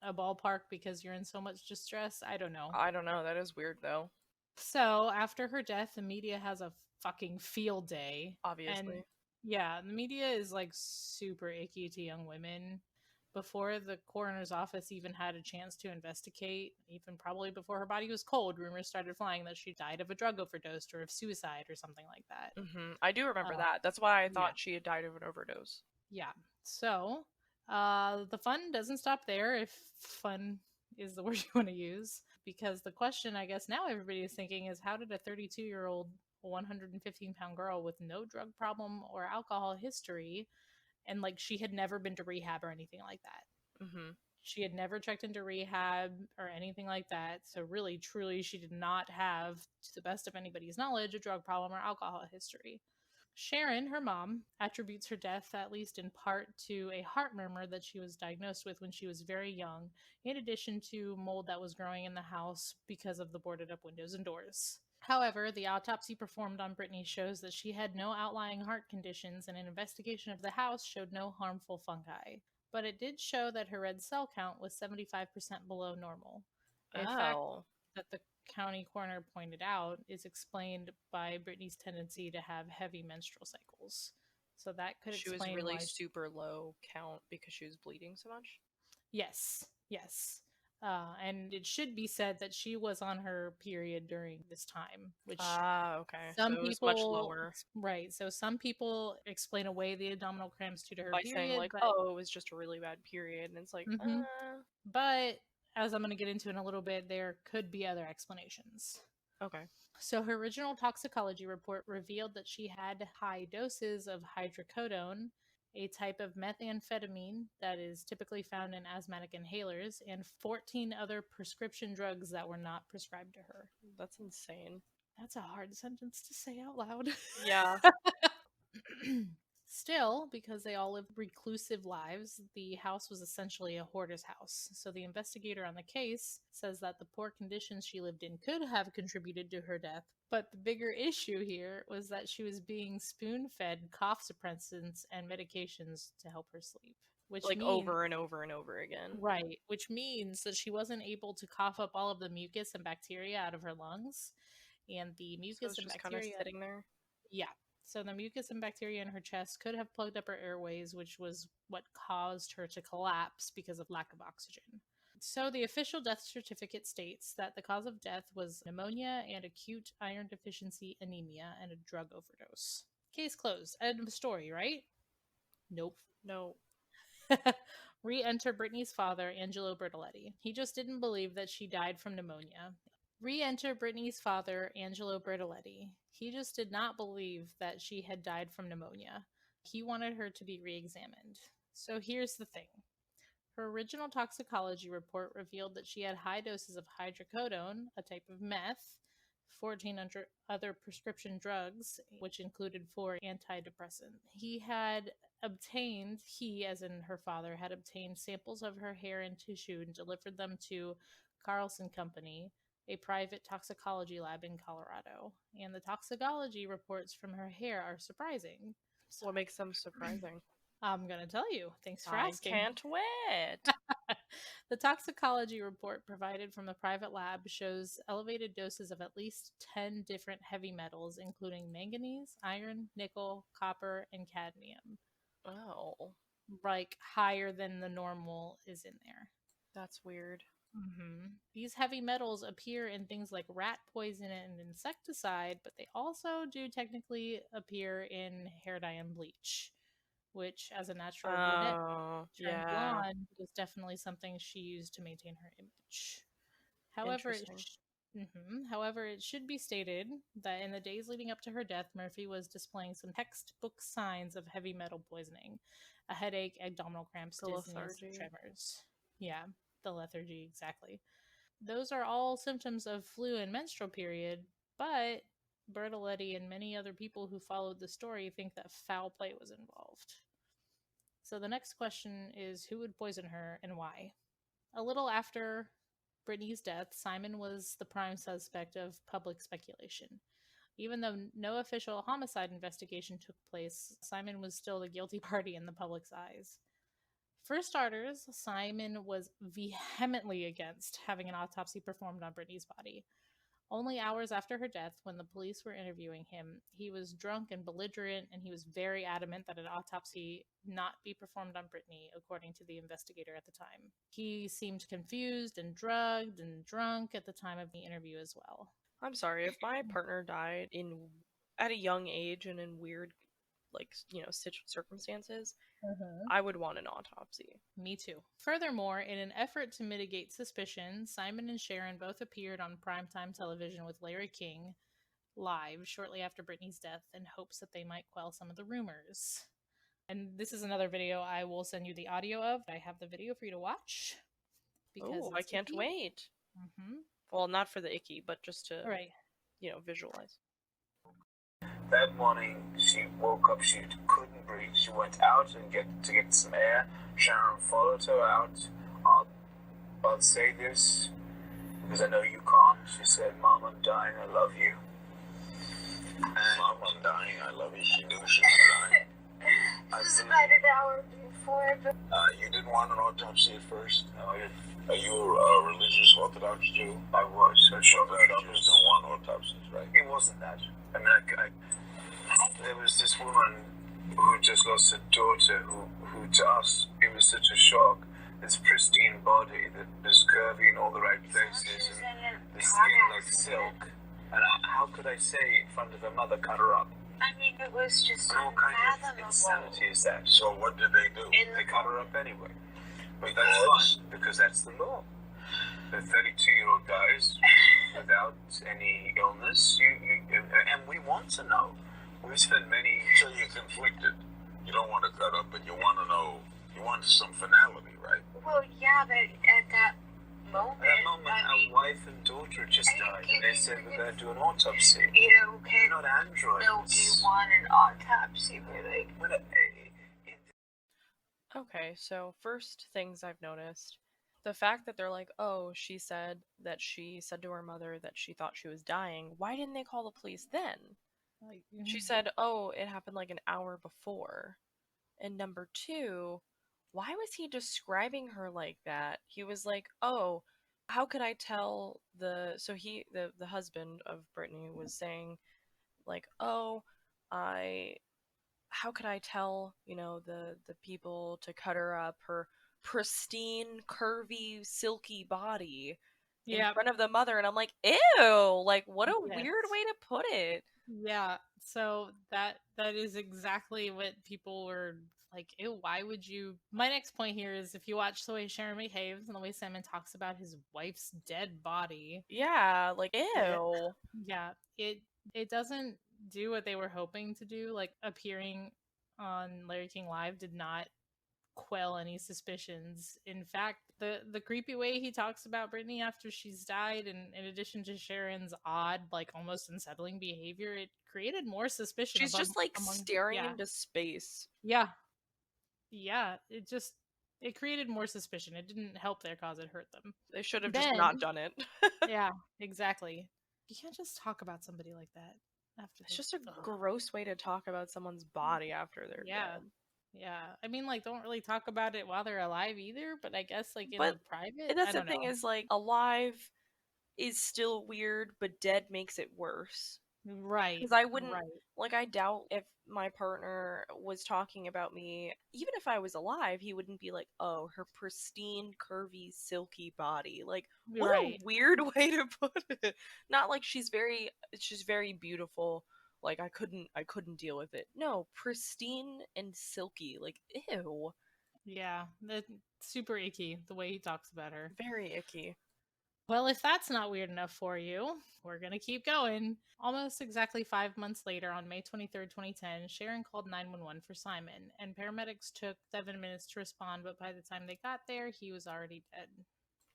a ballpark because you're in so much distress. I don't know. I don't know. That is weird though. So after her death, the media has a fucking field day. And Obviously. yeah, the media is like super icky to young women. Before the coroner's office even had a chance to investigate, even probably before her body was cold, rumors started flying that she died of a drug overdose or of suicide or something like that. I do remember Uh, that. That's why I yeah. thought she had died of an overdose. Yeah. So, the fun doesn't stop there, if fun is the word you want to use, because the question I guess now everybody is thinking is, how did a 32-year-old 115-pound girl with no drug problem or alcohol history, and like she had never been to rehab or anything like that. She had never checked into rehab or anything like that. So really, truly, she did not have, to the best of anybody's knowledge, a drug problem or alcohol history. Sharon, her mom, attributes her death, at least in part, to a heart murmur that she was diagnosed with when she was very young, in addition to mold that was growing in the house because of the boarded up windows and doors. However, the autopsy performed on Brittany shows that she had no outlying heart conditions, and an investigation of the house showed no harmful fungi. But it did show that her red cell count was 75% below normal. A fact Oh. that the county coroner pointed out is explained by Brittany's tendency to have heavy menstrual cycles. So that could She was explain really why. super low count because she was bleeding so much? Yes, yes. And it should be said that she was on her period during this time, which Okay. So some it was much people, lower. right? So some people explain away the abdominal cramps due to her By saying period, like, but oh, it was just a really bad period. And it's like, Mhm. But as I'm going to get into in a little bit, there could be other explanations. Okay. So her original toxicology report revealed that she had high doses of hydrocodone, a type of methamphetamine that is typically found in asthmatic inhalers, and 14 other prescription drugs that were not prescribed to her. That's insane. That's a hard sentence to say out loud. Yeah. Still, because they all lived reclusive lives, the house was essentially a hoarder's house. So the investigator on the case says that the poor conditions she lived in could have contributed to her death. But the bigger issue here was that she was being spoon fed cough suppressants and medications to help her sleep. Which Like means, over and over and over again. right, which means that she wasn't able to cough up all of the mucus and bacteria out of her lungs. And the So mucus it's and just kind of bacteria, sitting there. yeah. So the mucus and bacteria in her chest could have plugged up her airways, which was what caused her to collapse because of lack of oxygen. So the official death certificate states that the cause of death was pneumonia and acute iron deficiency anemia and a drug overdose. Case closed. End of story, right? Nope. No. Re-enter Brittany's father, Angelo Bertoletti. He just didn't believe that she died from pneumonia. Re-enter Brittany's father, Angelo Bertoletti. He just did not believe that she had died from pneumonia. He wanted her to be re-examined. So here's the thing. Her original toxicology report revealed that she had high doses of hydrocodone, a type of meth, 14 other prescription drugs, which included 4 antidepressants. He, as in her father, had obtained samples of her hair and tissue and delivered them to Carlson Company, a private toxicology lab in Colorado. And the toxicology reports from her hair are surprising. What makes them surprising? I'm going to tell you. Thanks for I asking. can't wait. The toxicology report provided from the private lab shows elevated doses of at least 10 different heavy metals, including manganese, iron, nickel, copper, and cadmium. Oh. Like higher than the normal is in there. That's weird. These heavy metals appear in things like rat poison and insecticide, but they also do technically appear in hair dye and bleach, which, as a natural brunette turned blonde, was definitely something she used to maintain her image. However, Interesting. However, it should be stated that in the days leading up to her death, Murphy was displaying some textbook signs of heavy metal poisoning: a headache, abdominal cramps, The dizziness, lethargy. tremors. Yeah, the lethargy, exactly. Those are all symptoms of flu and menstrual period, but Bertoletti and many other people who followed the story think that foul play was involved. So the next question is, who would poison her and why? A little after Brittany's death, Simon was the prime suspect of public speculation. Even though no official homicide investigation took place, Simon was still the guilty party in the public's eyes. For starters, Simon was vehemently against having an autopsy performed on Brittany's body. Only hours after her death, when the police were interviewing him, he was drunk and belligerent, and he was very adamant that an autopsy not be performed on Brittany, according to the investigator at the time. He seemed confused and drugged and drunk at the time of the interview as well. I'm sorry, if my partner died at a young age and in weird, circumstances, I would want an autopsy. Me too. Furthermore, in an effort to mitigate suspicion, Simon and Sharon both appeared on primetime television with Larry King live shortly after Brittany's death in hopes that they might quell some of the rumors. And this is another video I will send you the audio of. I have the video for you to watch. Oh, I can't icky. wait. Mm-hmm. Well, not for the icky, but just to, Right. Visualize. That morning, she woke up, she couldn't breathe. She went out and to get some air. Sharon followed her out. I'll say this because I know you can't. She said, "Mom, I'm dying. I love you." Mom, I'm dying. I love you. She knew she was dying. This was about an hour before, but You didn't want an autopsy at first? No, Are you a religious Orthodox Jew? I was. So Jews don't want autopsies, right? It wasn't that. I mean, there was this woman who just lost her daughter, who to us, it was such a shock. This pristine body that was curvy in all the right places, and the skin like silk. And how could I say in front of her mother, cut her up? I mean, it was just What kind of unfathomable. insanity is that? So what did they do? They cut her up anyway. But that's fine, because that's the law. The 32-year-old dies without any illness, and we want to know. We spent many... So you're conflicted. You don't want to cut up, but you want to know. You want some finality, right? Well, yeah, but at that moment, At that moment, I mean, our wife and daughter just died, and they said we're going to do an autopsy. okay, We're not androids. no, do you want an autopsy? We're like, Okay, so first things I've noticed. The fact that they're like, oh, she said to her mother that she thought she was dying. Why didn't they call the police then? Like, She said, oh, it happened like an hour before. And number two, why was he describing her like that? He was like, oh, how could I tell the husband of Brittany was saying, like, oh, how could I tell, the people to cut her up, her pristine, curvy, silky body in front of the mother? And I'm like, ew, like, what a weird way to put it. Yeah, so that is exactly what people were like, ew, why would you... My next point here is, if you watch the way Sharon behaves and the way Simon talks about his wife's dead body... Yeah, like, ew. Yeah, it doesn't do what they were hoping to do. Like, appearing on Larry King Live did not quell any suspicions. In fact, the creepy way he talks about Brittany after she's died, and in addition to Sharon's odd, like almost unsettling behavior, it created more suspicion. She's just like staring into space. Yeah, it created more suspicion. It didn't help their cause, it hurt them. They should have just not done it. Yeah, exactly. You can't just talk about somebody like that after. It's just a gross way to talk about someone's body after they're dead. Yeah, I mean, like, don't really talk about it while they're alive either, but I guess, like, in the private, and that's the thing, is, like, alive is still weird, but dead makes it worse. Right. Because I wouldn't, like, I doubt if my partner was talking about me, even if I was alive, he wouldn't be like, oh, her pristine, curvy, silky body. Like, what a weird way to put it. Not like she's very beautiful. Like, I couldn't deal with it. No, pristine and silky. Like, ew. Yeah, that's super icky, the way he talks about her. Very icky. Well, if that's not weird enough for you, we're going to keep going. Almost exactly 5 months later, on May 23rd, 2010, Sharon called 911 for Simon, and paramedics took 7 minutes to respond, but by the time they got there, he was already dead.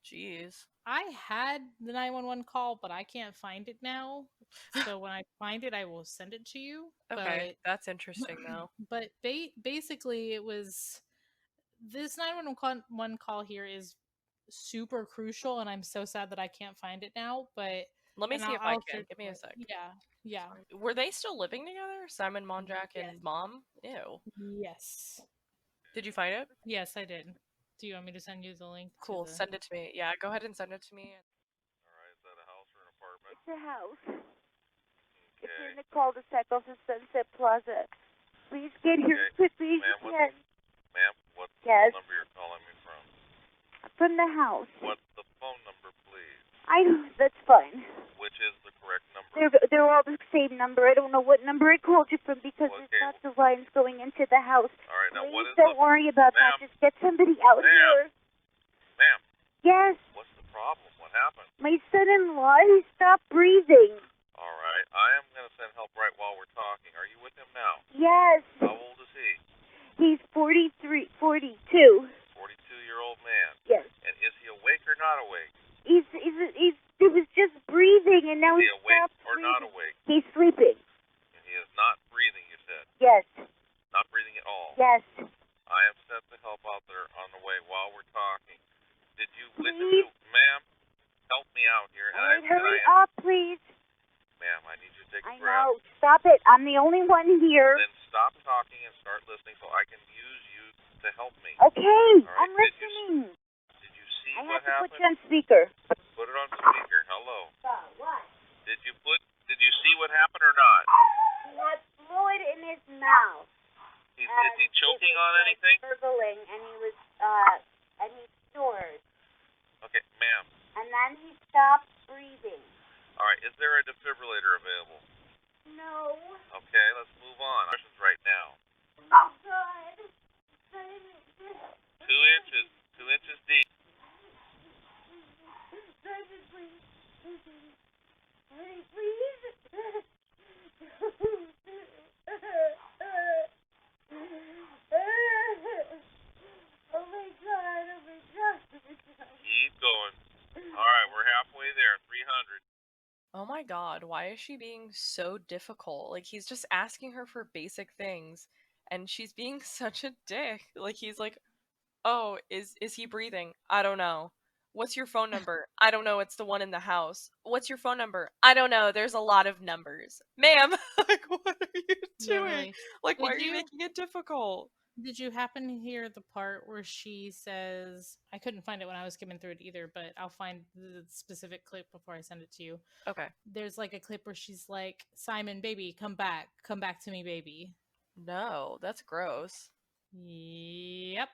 Jeez. I had the 911 call, but I can't find it now. So when I find it, I will send it to you. Okay, that's interesting though. But basically, it was this 911 call here is super crucial, and I'm so sad that I can't find it now. But Let me and see if I I'll can. search Give me for a it. sec. Yeah. Were they still living together? Simon Monjack Yes. and mom? Ew. Yes. Did you find it? Yes, I did. Do you want me to send you the link? Cool, send it to me. Yeah, go ahead and send it to me. Alright, is that a house or an apartment? It's a house. It's Okay. in the cul-de-sac off of Sunset Plaza. Please get here as Okay. quickly as you can. Ma'am, what's the Yes. phone number you're calling me from? From the house. What's the phone number, please? That's fine. Which is the correct number? They're all the same number. I don't know what number I called you from because Okay. there's lots of lines going into the house. Alright, now what Please is don't the... worry about that. Ma'am. Just get somebody out Ma'am. here. Ma'am, Yes, what's the problem? What happened? my son-in-law, he stopped breathing. Alright, I am going to send help right while we're talking. Are you with him now? Yes, How old is he? he's 42. 42-year-old man. Yes, And is he awake or not awake? he was just breathing and now Is he he awake stopped or breathing. not awake? He's sleeping. And he is not breathing, you said. Yes, Not breathing at all. yes. I have sent the help out there on the way while we're talking. Did you listen Please? to... Ma'am, help me out here. All right, hurry up, please. Ma'am, I need you to take a I breath. know. Stop it. I'm the only one here. Then stop talking and start listening so I can use you to help me. Okay, All right, I'm did listening. Did you see I what have to put happened? you on speaker. Put it on speaker. Hello. What? Did you see what happened or not? He had fluid in his mouth. Is he choking on anything? Gurgling, and he was, and he snored. Okay, ma'am. And then he stopped breathing. All right, is there a defibrillator available? No. Okay, let's move on. Questions right now. Oh, God. 2 inches. 2 inches deep. Oh my God. Keep going. All right, we're halfway there. 300. Oh my god, why is she being so difficult? Like, he's just asking her for basic things, and she's being such a dick. Like, he's like, oh, is he breathing? I don't know. What's your phone number? I don't know, it's the one in the house. What's your phone number? I don't know, there's a lot of numbers. Ma'am, like, what are you doing? Really. Like, why Did are you you- making it difficult? Did you happen to hear the part where she says, I couldn't find it when I was skimming through it either, but I'll find the specific clip before I send it to you. Okay. There's like a clip where she's like, Simon, baby, come back to me, baby. No, that's gross. Yep.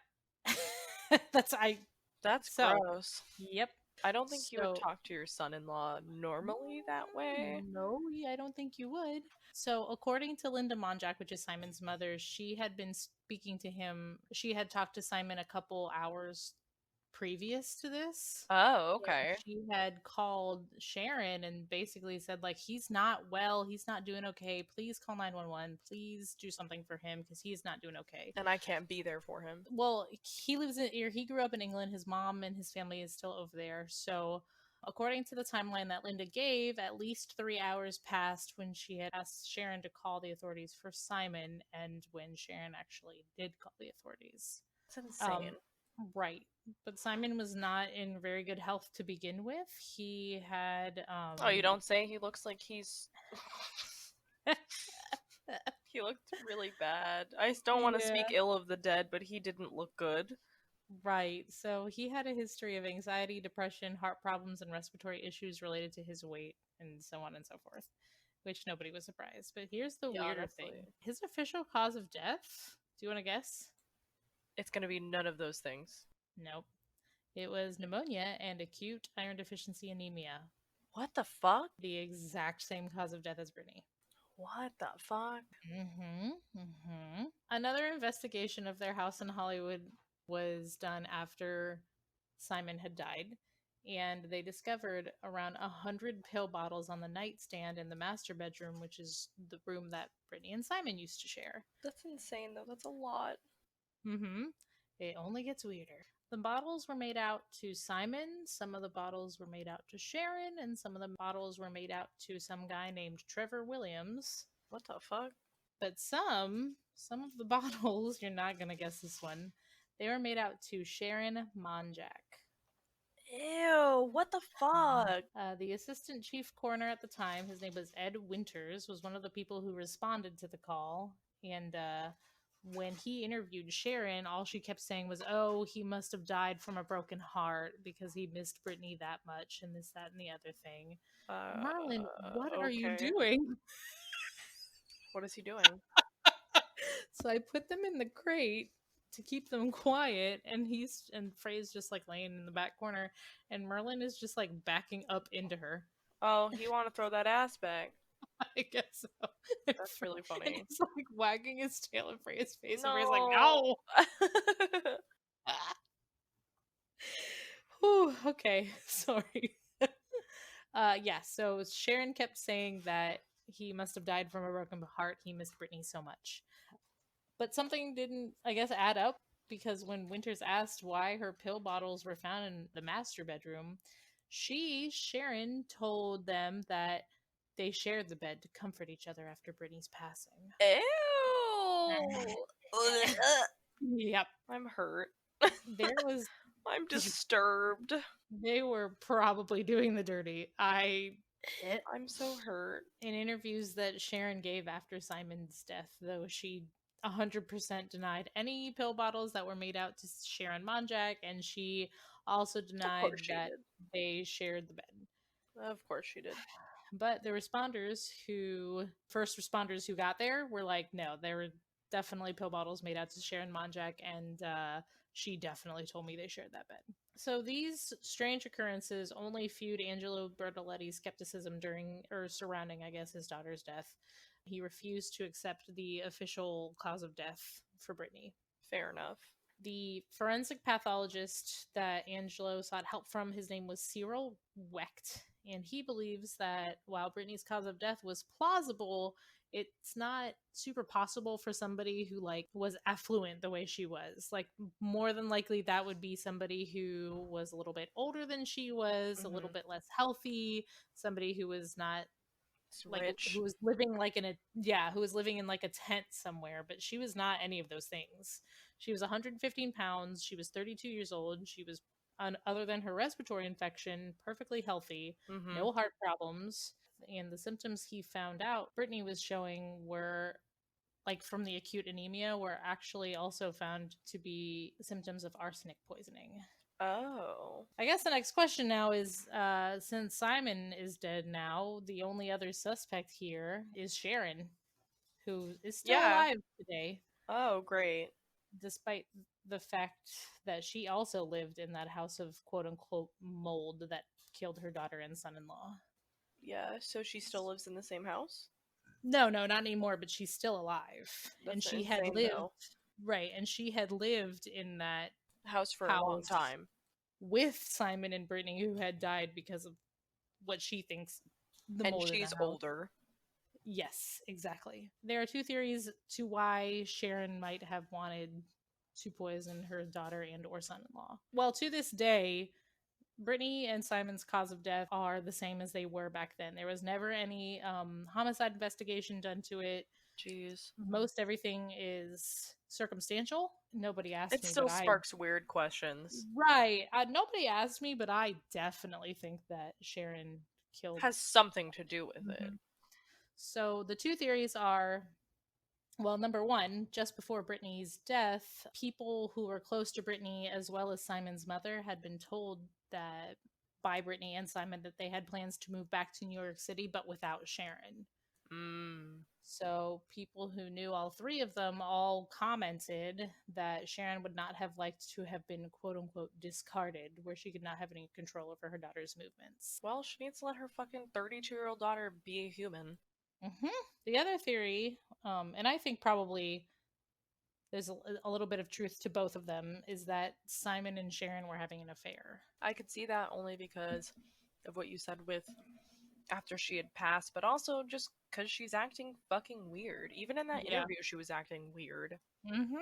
That's So- gross. Yep. I don't think you would So- talk to your son-in-law normally that way. No, I don't think you would. So, according to Linda Monjack, which is Simon's mother, she had been speaking to him. She had talked to Simon a couple hours previous to this. Oh, okay. And she had called Sharon and basically said, like, he's not well, he's not doing okay. Please call 911. Please do something for him because he's not doing okay. And I can't be there for him. Well, he grew up in England. His mom and his family is still over there. So, according to the timeline that Linda gave, at least 3 hours passed when she had asked Sharon to call the authorities for Simon and when Sharon actually did call the authorities. It's insane. Right. But Simon was not in very good health to begin with. He had Oh, you don't say? He looks like he's... He looked really bad. I don't want to speak ill of the dead, but he didn't look good. Right. So he had a history of anxiety, depression, heart problems, and respiratory issues related to his weight, and so on and so forth, which nobody was surprised. But here's the Yeah, weirder honestly. thing. His official cause of death, do you want to guess? It's gonna be none of those things. Nope. It was pneumonia and acute iron deficiency anemia. What the fuck? The exact same cause of death as Brittany. What the fuck? Another investigation of their house in Hollywood was done after Simon had died, and they discovered around 100 pill bottles on the nightstand in the master bedroom, which is the room that Brittany and Simon used to share. That's insane, though. That's a lot. Mm-hmm. It only gets weirder. The bottles were made out to Simon, some of the bottles were made out to Sharon, and some of the bottles were made out to some guy named Trevor Williams. What the fuck? But some of the bottles, you're not gonna guess this one, they were made out to Sharon Monjack. Ew, what the fuck? The assistant chief coroner at the time, his name was Ed Winters, was one of the people who responded to the call. And when he interviewed Sharon, all she kept saying was, "Oh, he must have died from a broken heart because he missed Brittany that much," and this, that, and the other thing. Marlon, what are you okay. doing? What is he doing? So I put them in the crate to keep them quiet, and Frey's just like laying in the back corner, and Merlin is just like backing up into her. Oh, he want to throw that ass back. I guess so. That's really funny. And he's like wagging his tail in Frey's face, No. and Frey's like, "No." Whew, okay, sorry. Yeah, so Sharon kept saying that he must have died from a broken heart. He missed Brittany so much. But something didn't, I guess, add up, because when Winters asked why her pill bottles were found in the master bedroom, Sharon, told them that they shared the bed to comfort each other after Brittany's passing. Ew. Yep. I'm hurt. I'm disturbed. They were probably doing the dirty. I'm so hurt. In interviews that Sharon gave after Simon's death, though, she 100% denied any pill bottles that were made out to Sharon Monjack, and she also denied that they shared the bed. Of course she did. But the first responders who got there were like, no, there were definitely pill bottles made out to Sharon Monjack, and she definitely told me they shared that bed. So these strange occurrences only fueled Angelo Bertoletti's skepticism surrounding, I guess, his daughter's death. He refused to accept the official cause of death for Brittany. Fair enough. The forensic pathologist that Angelo sought help from, his name was Cyril Wecht, and he believes that while Brittany's cause of death was plausible, it's not super possible for somebody who was affluent the way she was. More than likely that would be somebody who was a little bit older than she was, a little bit less healthy, somebody who was not rich, who was living who was living in a tent somewhere. But she was not any of those things. She was 115 pounds. She was 32 years old. She was, other than her respiratory infection, perfectly healthy, no heart problems. And the symptoms he found out Brittany was showing were, from the acute anemia, were actually also found to be symptoms of arsenic poisoning. Oh. I guess the next question now is, since Simon is dead now, the only other suspect here is Sharon, who is still alive today. Oh, great. Despite the fact that she also lived in that house of quote-unquote mold that killed her daughter and son-in-law. Yeah, so she still lives in the same house? No, not anymore, but she's still alive. And she had lived, right, and she had lived in that house for a long time with Simon and Brittany, who had died because of what she thinks the mold. And she's older. Yes, exactly. There are two theories to why Sharon might have wanted to poison her daughter and or son-in-law. Well, to this day, Brittany and Simon's cause of death are the same as they were back then. There was never any homicide investigation done to it. Jeez. Most everything is circumstantial. Nobody asked me. It still sparks weird questions. Right. Nobody asked me, but I definitely think that Sharon has something to do with it. So the two theories are, well, number one, just before Brittany's death, people who were close to Brittany, as well as Simon's mother, had been told that by Brittany and Simon that they had plans to move back to New York City, but without Sharon. So people who knew all three of them all commented that Sharon would not have liked to have been quote-unquote discarded, where she could not have any control over her daughter's movements. Well, she needs to let her fucking 32-year-old daughter be a human. The other theory, and I think probably there's a little bit of truth to both of them, is that Simon and Sharon were having an affair. I could see that only because of what you said with after she had passed, but also just because she's acting fucking weird. Even in that Yeah. interview, she was acting weird. Mm-hmm.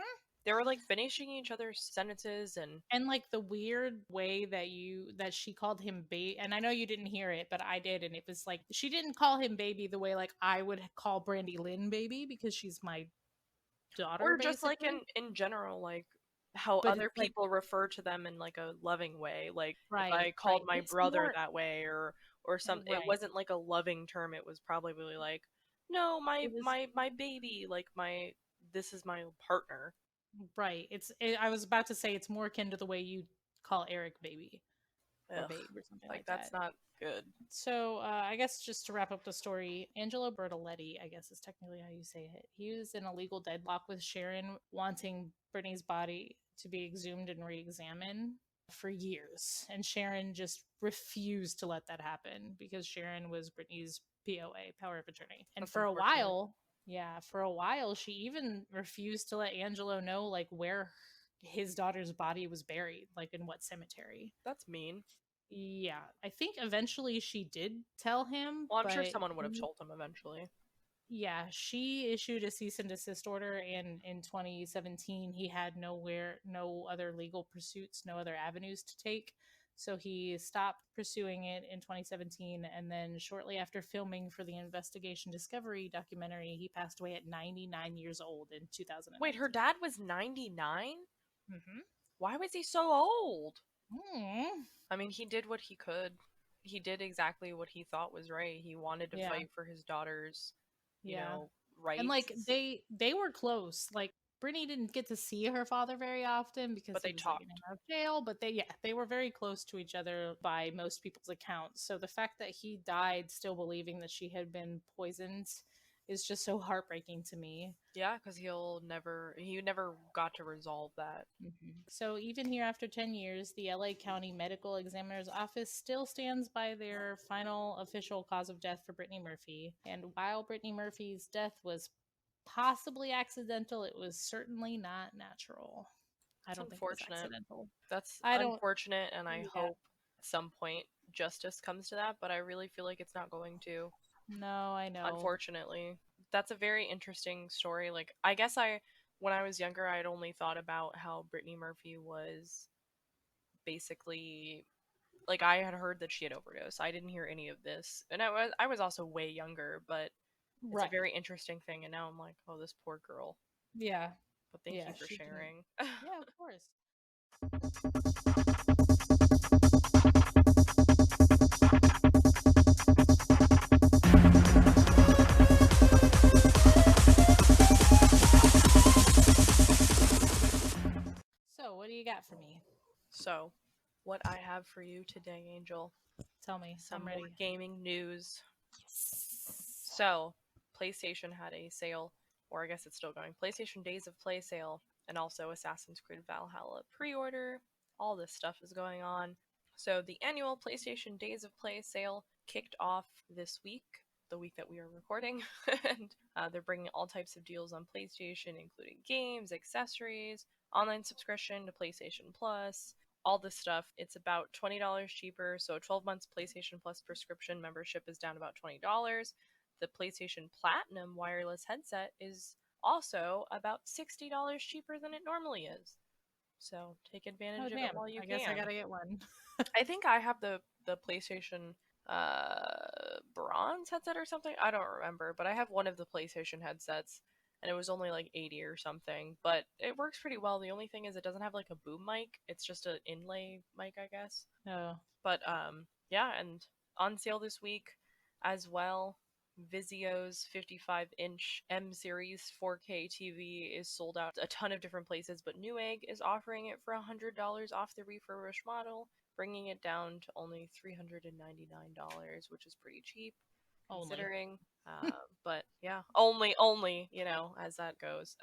They were like finishing each other's sentences And like the weird way that she called him baby, and I know you didn't hear it, but I did, and it was like she didn't call him baby the way like I would call Brandy Lynn baby because she's my daughter, or just like basically. in general, like how But other it's like people refer to them in like a loving way. Like if I right, called right. my It's brother more that way or some it right. wasn't like a loving term, it was probably like, no, It was my baby, like my this is my partner. right. I was about to say it's more akin to the way you call Eric baby or Ugh. babe or something Like like that's that. not good. So I guess just to wrap up the story, Angelo Bertoletti, I guess is technically how you say it. He was in a legal deadlock with Sharon, wanting Brittany's body to be exhumed and re-examined for years, and Sharon just refused to let that happen because Sharon was Brittany's POA, power of attorney, and That's for a unfortunate. while, yeah, for a while, she even refused to let Angelo know like where his daughter's body was buried, like in what cemetery. That's mean. Yeah, I think eventually she did tell him, Well, I'm sure but someone would have told him eventually. yeah, she issued a cease and desist order, and in 2017 he had no other legal pursuits, no other avenues to take. So he stopped pursuing it in 2017, and then shortly after filming for the Investigation Discovery documentary, he passed away at 99 years old in 2019. Wait, her dad was 99? Mm-hmm. Why was he so old? Mm. I mean, he did what he could. He did exactly what he thought was right. He wanted to Yeah, fight for his daughter's, yeah. And like rights, they were close. Like Brittany didn't get to see her father very often because but he they was like in talked. and out of jail, but they were very close to each other by most people's accounts. So the fact that he died still believing that she had been poisoned is just so heartbreaking to me. Yeah, because he never got to resolve that. So even here after 10 years, the LA County Medical Examiner's Office still stands by their final official cause of death for Brittany Murphy. And while Brittany Murphy's death was possibly accidental, it was certainly not natural. I It's don't think it was unfortunate. accidental. That's I don't, unfortunate, and I yeah, hope at some point justice comes to that, but I really feel like it's not going to. no, I know. Unfortunately, that's a very interesting story. Like, I guess when I was younger, I'd only thought about how Brittany Murphy was basically like I had heard that she had overdosed. I didn't hear any of this, and I was also way younger, but it's a Right. very interesting thing. And now I'm like, oh, this poor girl. Yeah. But thank Yeah, you for she didn't. sharing. Yeah, of course. So, what do you got for me? So, what I have for you today, Angel, Tell me. some I'm more ready. gaming news. Yes. So, PlayStation had a sale, or I guess it's still going. PlayStation Days of Play sale, and also Assassin's Creed Valhalla pre-order. All this stuff is going on. So, the annual PlayStation Days of Play sale kicked off this week, the week that we are recording, and they're bringing all types of deals on PlayStation, including games, accessories, online subscription to PlayStation Plus, all this stuff. It's about $20 cheaper. So a 12 months PlayStation Plus prescription membership is down about $20. The PlayStation Platinum wireless headset is also about $60 cheaper than it normally is. So take Oh, advantage of it damn. while you I guess I can. gotta get one. I think I have the PlayStation bronze headset or something. I don't remember, but I have one of the PlayStation headsets and it was only like 80 or something, but it works pretty well. The only thing is it doesn't have like a boom mic. It's just an inlay mic, I guess. Oh. But yeah, and on sale this week as well, Vizio's 55-inch M series 4K TV is sold out a ton of different places, but Newegg is offering it for $100 off the refurbished model, bringing it down to only $399, which is pretty cheap Only. considering. But yeah, only, as that goes.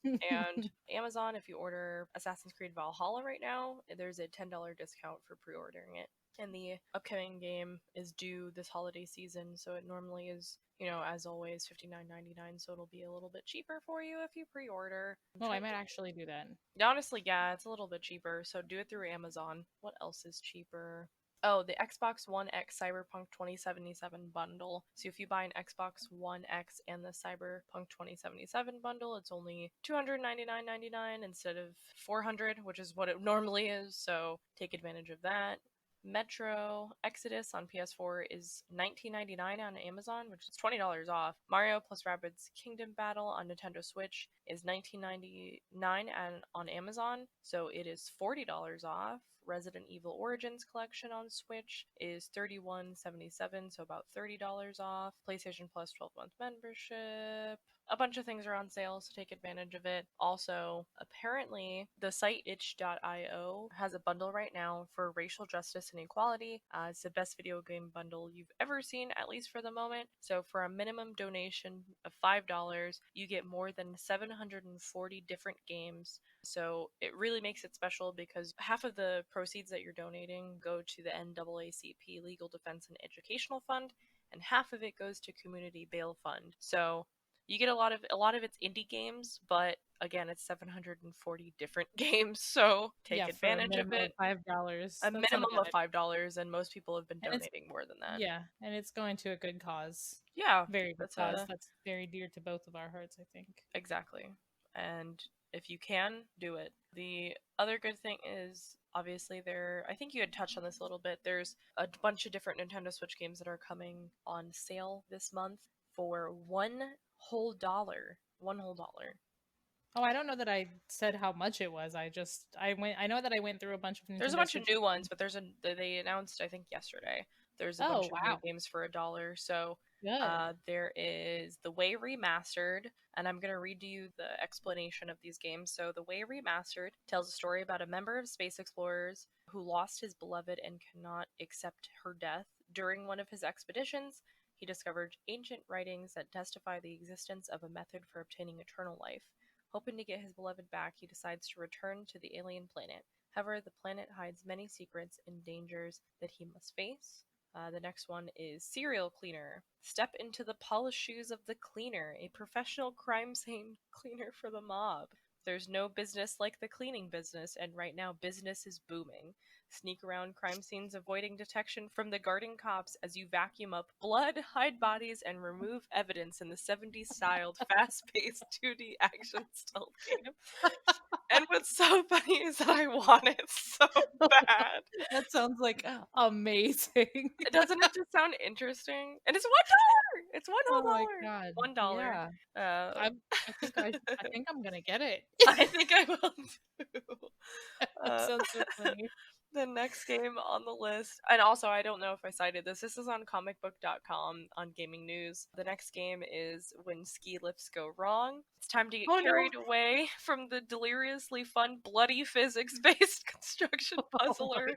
And Amazon, if you order Assassin's Creed Valhalla right now, there's a $10 discount for pre-ordering it. And the upcoming game is due this holiday season, so it normally is, as always, $59.99, so it'll be a little bit cheaper for you if you pre-order. Oh, I might actually do that. Honestly, yeah, it's a little bit cheaper, so do it through Amazon. What else is cheaper? Oh, the Xbox One X Cyberpunk 2077 bundle. So if you buy an Xbox One X and the Cyberpunk 2077 bundle, it's only $299.99 instead of $400, which is what it normally is, so take advantage of that. Metro Exodus on PS4 is $19.99 on Amazon, which is $20 off. Mario plus Rabbids Kingdom Battle on Nintendo Switch is $19.99 on Amazon, so it is $40 off. Resident Evil Origins Collection on Switch is $31.77, so about $30 off. PlayStation Plus 12-month membership. A bunch of things are on sale, so take advantage of it. Also, apparently, the site itch.io has a bundle right now for racial justice and equality. It's the best video game bundle you've ever seen, at least for the moment. So for a minimum donation of $5, you get more than 740 different games. So it really makes it special because half of the proceeds that you're donating go to the NAACP Legal Defense and Educational Fund, and half of it goes to Community Bail Fund. So you get a lot of it's indie games, but again, it's 740 different games, so take advantage of it. $5. A minimum of $5, and most people have been donating more than that. Yeah, and it's going to a good cause. Yeah, very good cause. That's very dear to both of our hearts, I think. Exactly. And if you can, do it. The other good thing is, obviously, I think you had touched on this a little bit, there's a bunch of different Nintendo Switch games that are coming on sale this month for $1 whole dollar. Oh, I don't know that I said how much it was. I know that I went through a bunch of Nintendo There's a bunch Switch of new ones, but they announced, I think, yesterday. There's a bunch of new games for $1. So there is The Way Remastered, and I'm going to read to you the explanation of these games. So The Way Remastered tells a story about a member of space explorers who lost his beloved and cannot accept her death. During one of his expeditions, he discovered ancient writings that testify the existence of a method for obtaining eternal life. Hoping to get his beloved back, he decides to return to the alien planet. However, the planet hides many secrets and dangers that he must face. The next one is Serial Cleaner. Step into the polished shoes of the cleaner, a professional crime scene cleaner for the mob. There's no business like the cleaning business, and right now business is booming. Sneak around crime scenes, avoiding detection from the guarding cops as you vacuum up blood, hide bodies, and remove evidence in the 70s-styled, fast-paced 2D action stealth game. And what's so funny is that I want it so bad. That sounds like amazing. Doesn't it just sound interesting? And it's $1! It's $1 Oh my god. $1. Yeah. I think I'm gonna get it. I think I will too. That sounds so funny. The next game on the list, and also I don't know if I cited this is on comicbook.com on gaming news. The next game is When Ski Lifts Go Wrong. It's time to get carried away from the deliriously fun, bloody physics-based construction puzzler,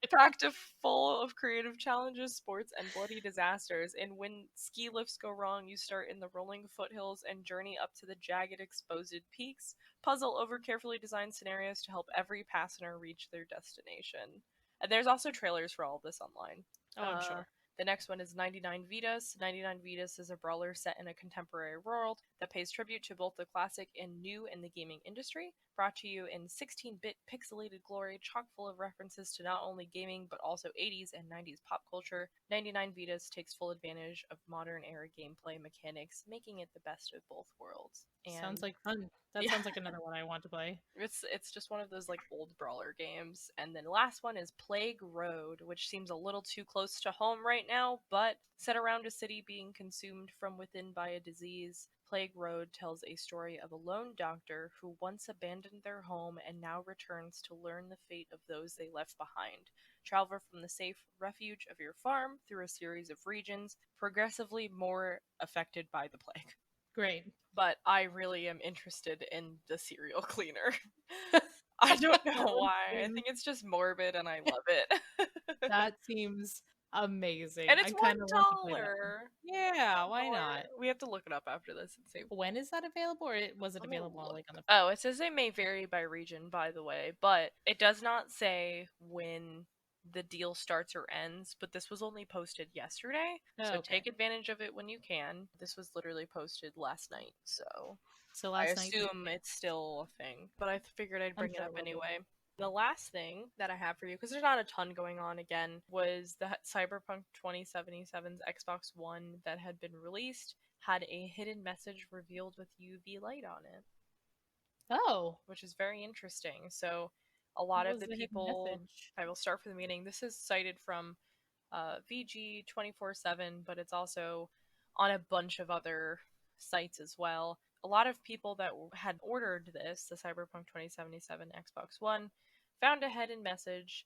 packed full of creative challenges, sports, and bloody disasters. And when ski lifts go wrong, you start in the rolling foothills and journey up to the jagged, exposed peaks. Puzzle over carefully designed scenarios to help every passenger reach their destination. And there's also trailers for all of this online. Oh, I'm sure. The next one is 99 Vidas. 99 Vidas is a brawler set in a contemporary world that pays tribute to both the classic and new in the gaming industry. Brought to you in 16-bit pixelated glory, chock full of references to not only gaming but also 80s and 90s pop culture. 99 Vidas takes full advantage of modern-era gameplay mechanics, making it the best of both worlds. And sounds like fun. That sounds like another one I want to play. It's just one of those like old brawler games. And then the last one is Plague Road, which seems a little too close to home right now, but set around a city being consumed from within by a disease. Plague Road tells a story of a lone doctor who once abandoned their home and now returns to learn the fate of those they left behind. Travel from the safe refuge of your farm through a series of regions, progressively more affected by the plague. Great. But I really am interested in the serial cleaner. I don't know why. I think it's just morbid and I love it. That seems amazing. And it's $1. Yeah, why not? We have to look it up after this and see. When is that available, or was it available like on the... Oh, it says it may vary by region, by the way, but it does not say when the deal starts or ends, but this was only posted yesterday, Oh, so okay. take advantage of it when you can. This was literally posted last night, so So I last night, assume it's still a thing, but I figured I'd I'm bring it sure up it will be. anyway. The last thing that I have for you, because there's not a ton going on again, was that Cyberpunk 2077's Xbox One that had been released had a hidden message revealed with UV light on it, Oh, which is very interesting. So, a lot what of was the the hidden people, message? I will start from the beginning. This is cited from VG 24/7, but it's also on a bunch of other sites as well. A lot of people that had ordered this, the Cyberpunk 2077 Xbox One, found a hidden message.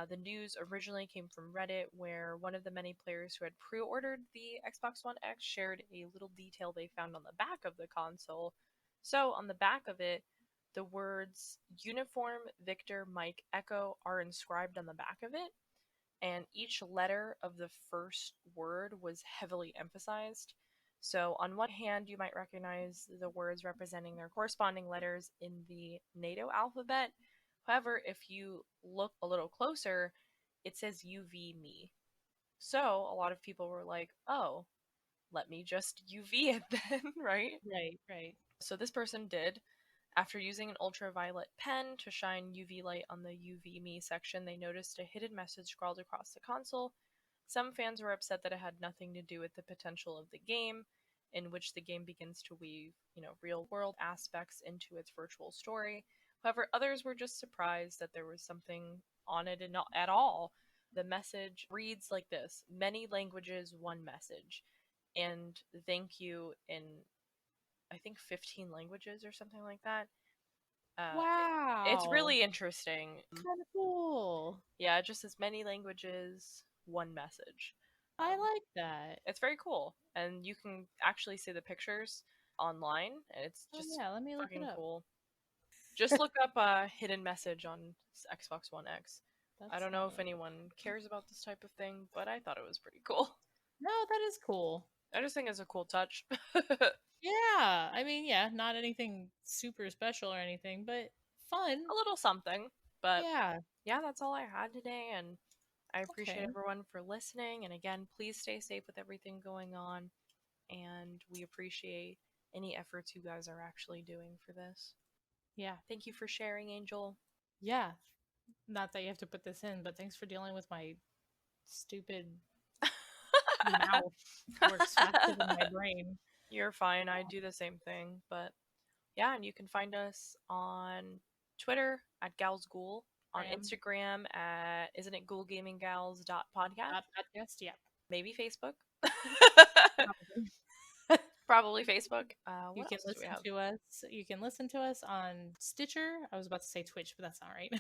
The news originally came from Reddit, where one of the many players who had pre ordered the Xbox One X shared a little detail they found on the back of the console. So, on the back of it, the words Uniform, Victor, Mike, Echo are inscribed on the back of it, and each letter of the first word was heavily emphasized. So, on one hand, you might recognize the words representing their corresponding letters in the NATO alphabet. However, if you look a little closer, it says UV me. So, a lot of people were like, oh, let me just UV it then, right? Right, right. So, this person did. After using an ultraviolet pen to shine UV light on the UV Me section, they noticed a hidden message scrawled across the console. Some fans were upset that it had nothing to do with the potential of the game, in which the game begins to weave, real-world aspects into its virtual story. However, others were just surprised that there was something on it and not at all. The message reads like this: many languages, one message. And thank you in, I think, 15 languages or something like that. It's Wow. really interesting. Kind of cool. Yeah, it just says many languages, one message. I Um, like that. it's very cool, and you can actually see the pictures online, and it's Oh just yeah, let me look it fucking up. cool. Just look up a hidden message on Xbox One X. I That's don't know if funny. anyone cares about this type of thing, but I thought it was pretty cool. No, that is cool. I just think it's a cool touch. Yeah, I mean, yeah, not anything super special or anything, but fun. A little something, but Yeah. yeah, that's all I had today, and I appreciate Okay. everyone for listening. And again, please stay safe with everything going on. And we appreciate any efforts you guys are actually doing for this. Yeah. Thank you for sharing, Angel. Yeah. Not that you have to put this in, but thanks for dealing with my stupid mouth. Works faster than my brain. You're fine. I do the same thing. But yeah, and you can find us on Twitter at Gals Ghoul, on Instagram at, isn't it ghoulgaminggals.podcast? Podcast. Yeah. Maybe Facebook. Probably. Probably Facebook. You What can else do we listen have? to us. You can listen to us on Stitcher. I was about to say Twitch, but that's not right.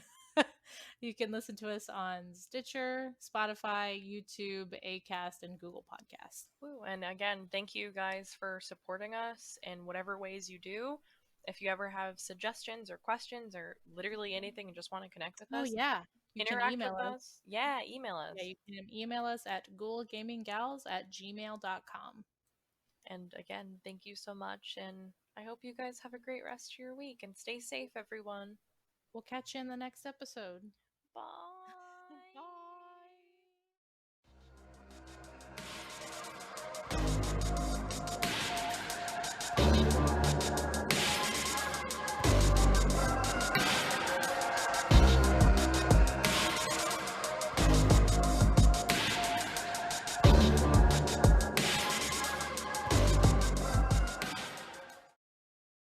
You can listen to us on Stitcher, Spotify, YouTube, Acast, and Google Podcasts. Woo. And again, thank you guys for supporting us in whatever ways you do. If you ever have suggestions or questions or literally anything and just want to connect with Oh us, yeah, you can interact email with us. us. Yeah, email us. Yeah, you can email us at ghoulgaminggals@gmail.com. And again, thank you so much. And I hope you guys have a great rest of your week and stay safe, everyone. We'll catch you in the next episode.